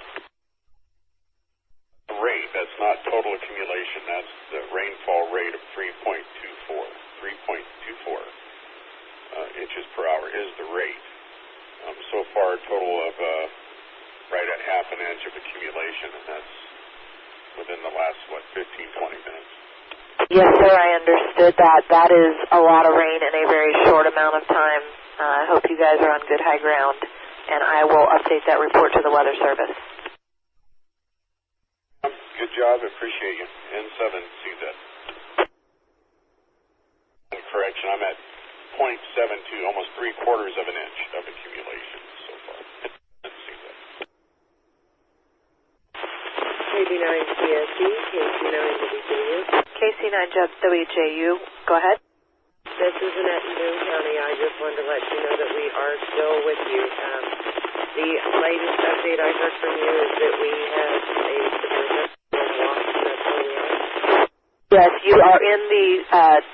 Rate, that's not total accumulation, that's the rainfall rate of 3.24. 3.24 inches per hour is the rate. So far, a total of right at half an inch of accumulation, and that's within the last, 15, 20 minutes. Yes, sir, I understood that. That is a lot of rain in a very short amount of time. I hope you guys are on good high ground, and I will update that report to the Weather Service. Good job. Appreciate you. N7CZ. Correction, I'm at 0.72, almost 3/4 of an inch of accumulation so far. KB9CST, KC9WJU. KC9WJU, go ahead. This is Annette in Boone County. I just wanted to let you know that we are still with you. The latest update I heard from you is that we had a severe watch. That's where we are. Yes, you are in the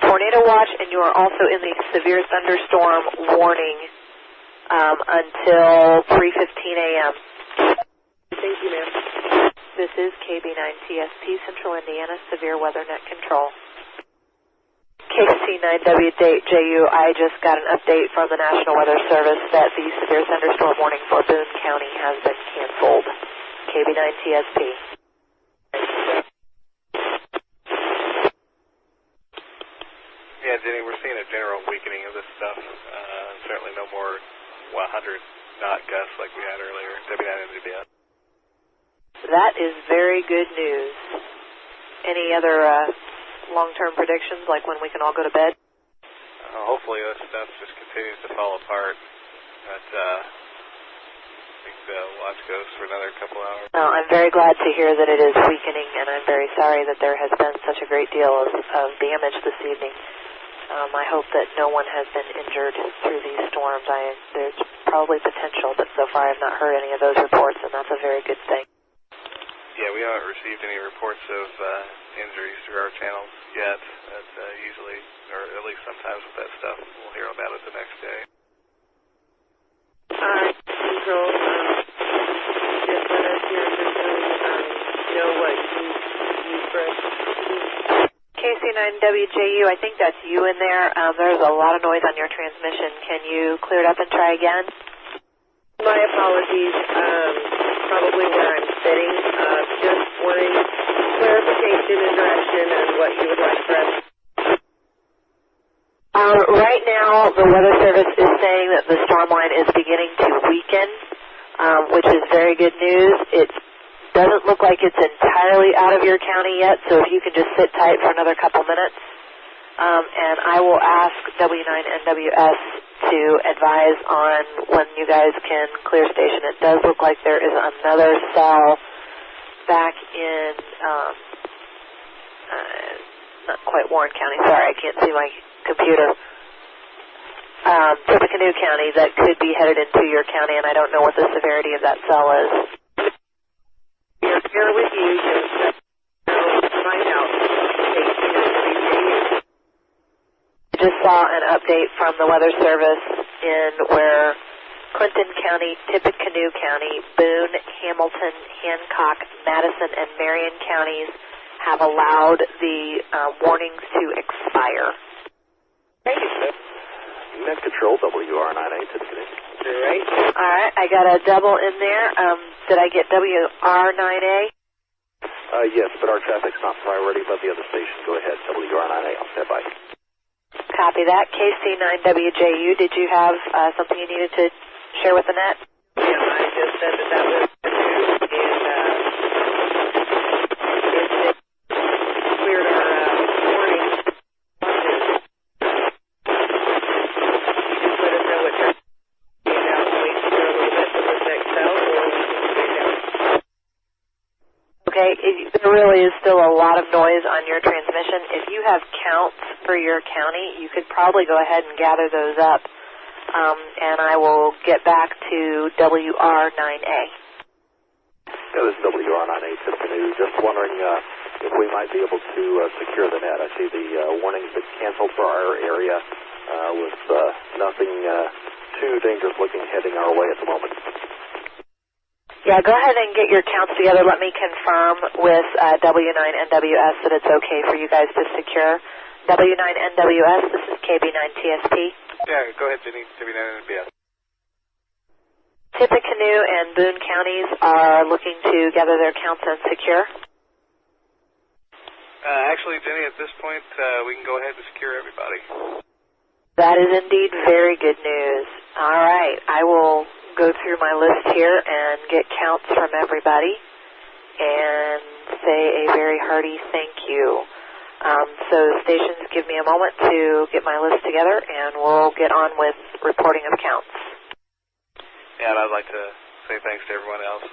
tornado watch, and you are also in the severe thunderstorm warning until 3:15 a.m. Thank you, ma'am. This is KB9TSP, Central Indiana Severe Weather Net Control. KC9WJU, I just got an update from the National Weather Service that the severe thunderstorm warning for Boone County has been canceled. KB9TSP. Yeah, Jenny, we're seeing a general weakening of this stuff. Certainly no more 100 knot gusts like we had earlier. W9NBS. That is very good news. Any other long-term predictions, like when we can all go to bed? Hopefully this stuff just continues to fall apart. But I think the watch goes for another couple hours. Well, I'm very glad to hear that it is weakening, and I'm very sorry that there has been such a great deal of damage this evening. I hope that no one has been injured through these storms. There's probably potential, but so far I've not heard any of those reports, and that's a very good thing. Yeah, we haven't received any reports of injuries through our channels yet. That's usually, or at least sometimes with that stuff, we'll hear about it the next day. Control, just let us know what you need for us. KC9WJU, I think that's you in there. There's a lot of noise on your transmission. Can you clear it up and try again? My apologies. Probably where I'm sitting. Just wanting clarification and direction on what you would like for us. Right now, the Weather Service is saying that the storm line is beginning to weaken, which is very good news. It doesn't look like it's entirely out of your county yet, so if you can just sit tight for another couple minutes. And I will ask W9NWS to advise on when you guys can clear station. It does look like there is another cell back in, not quite Warren County, sorry, I can't see my computer. Tippecanoe County that could be headed into your county, and I don't know what the severity of that cell is. We're here with you. Just find out. Just saw an update from the Weather Service in where Clinton County, Tippecanoe County, Boone, Hamilton, Hancock, Madison, and Marion counties have allowed the warnings to expire. Net Control, WR98, Tippecanoe. Right. All right, I got a double in there. Did I get WR9A? Yes, but our traffic's not priority above the other station. Go ahead, WR9A, I'll stand by. Copy that. KC9WJU, did you have something you needed to share with the net? Yeah, I just said that was good news, and it cleared our warning. Just let us know what you're seeing out, and we can do a little bit for this next cell, or we can stay down. Okay, there really is still a lot of noise on your transmission. If you have counts for your county, you could probably go ahead and gather those up, and I will get back to WR9A. Yeah, this is WR98 Tippecanoe. Just wondering if we might be able to secure the net. I see the warning's been canceled for our area with nothing too dangerous looking heading our way at the moment. Yeah, go ahead and get your counts together. Let me confirm with W9NWS that it's okay for you guys to secure. W9NWS, this is KB9TSP. Yeah, go ahead, Jenny. W9NBS. Tippecanoe and Boone counties are looking to gather their counts and secure. Actually, Jenny, at this point, we can go ahead and secure everybody. That is indeed very good news. All right, I will go through my list here and get counts from everybody and say a very hearty thank you. So stations, give me a moment to get my list together, and we'll get on with reporting of counts. Yeah, and I'd like to say thanks to everyone else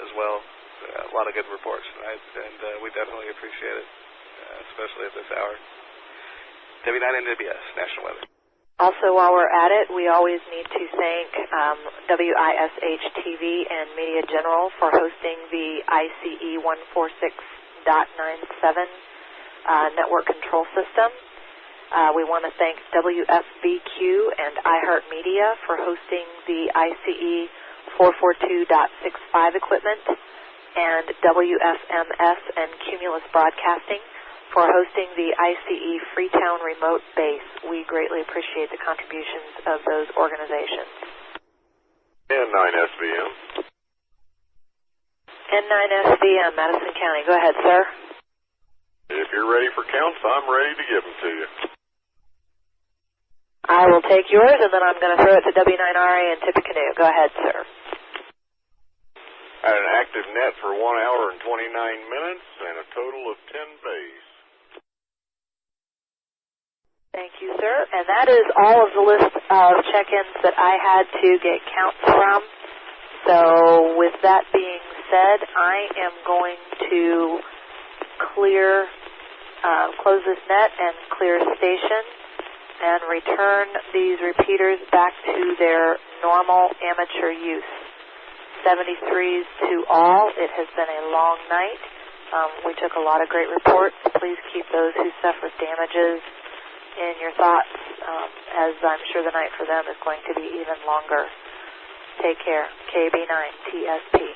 as well. A lot of good reports tonight, and we definitely appreciate it, especially at this hour. W9NWS, National Weather. Also, while we're at it, we always need to thank WISH TV and Media General for hosting the ICE 146.970 network control system. We want to thank WFBQ and iHeartMedia for hosting the ICE 442.65 equipment, and WFMS and Cumulus Broadcasting for hosting the ICE Freetown remote base. We greatly appreciate the contributions of those organizations. N9SVM. N9SVM, Madison County. Go ahead, sir. If you're ready for counts, I'm ready to give them to you. I will take yours, and then I'm going to throw it to W9RA in Tippecanoe. Go ahead, sir. I had an active net for 1 hour and 29 minutes and a total of 10 bays. Thank you, sir. And that is all of the list of check-ins that I had to get counts from. So with that being said, I am going to close this net and clear station and return these repeaters back to their normal amateur use. 73s to all. It has been a long night. We took a lot of great reports. Please keep those who suffered damages in your thoughts, as I'm sure the night for them is going to be even longer. Take care. KB9 TSP.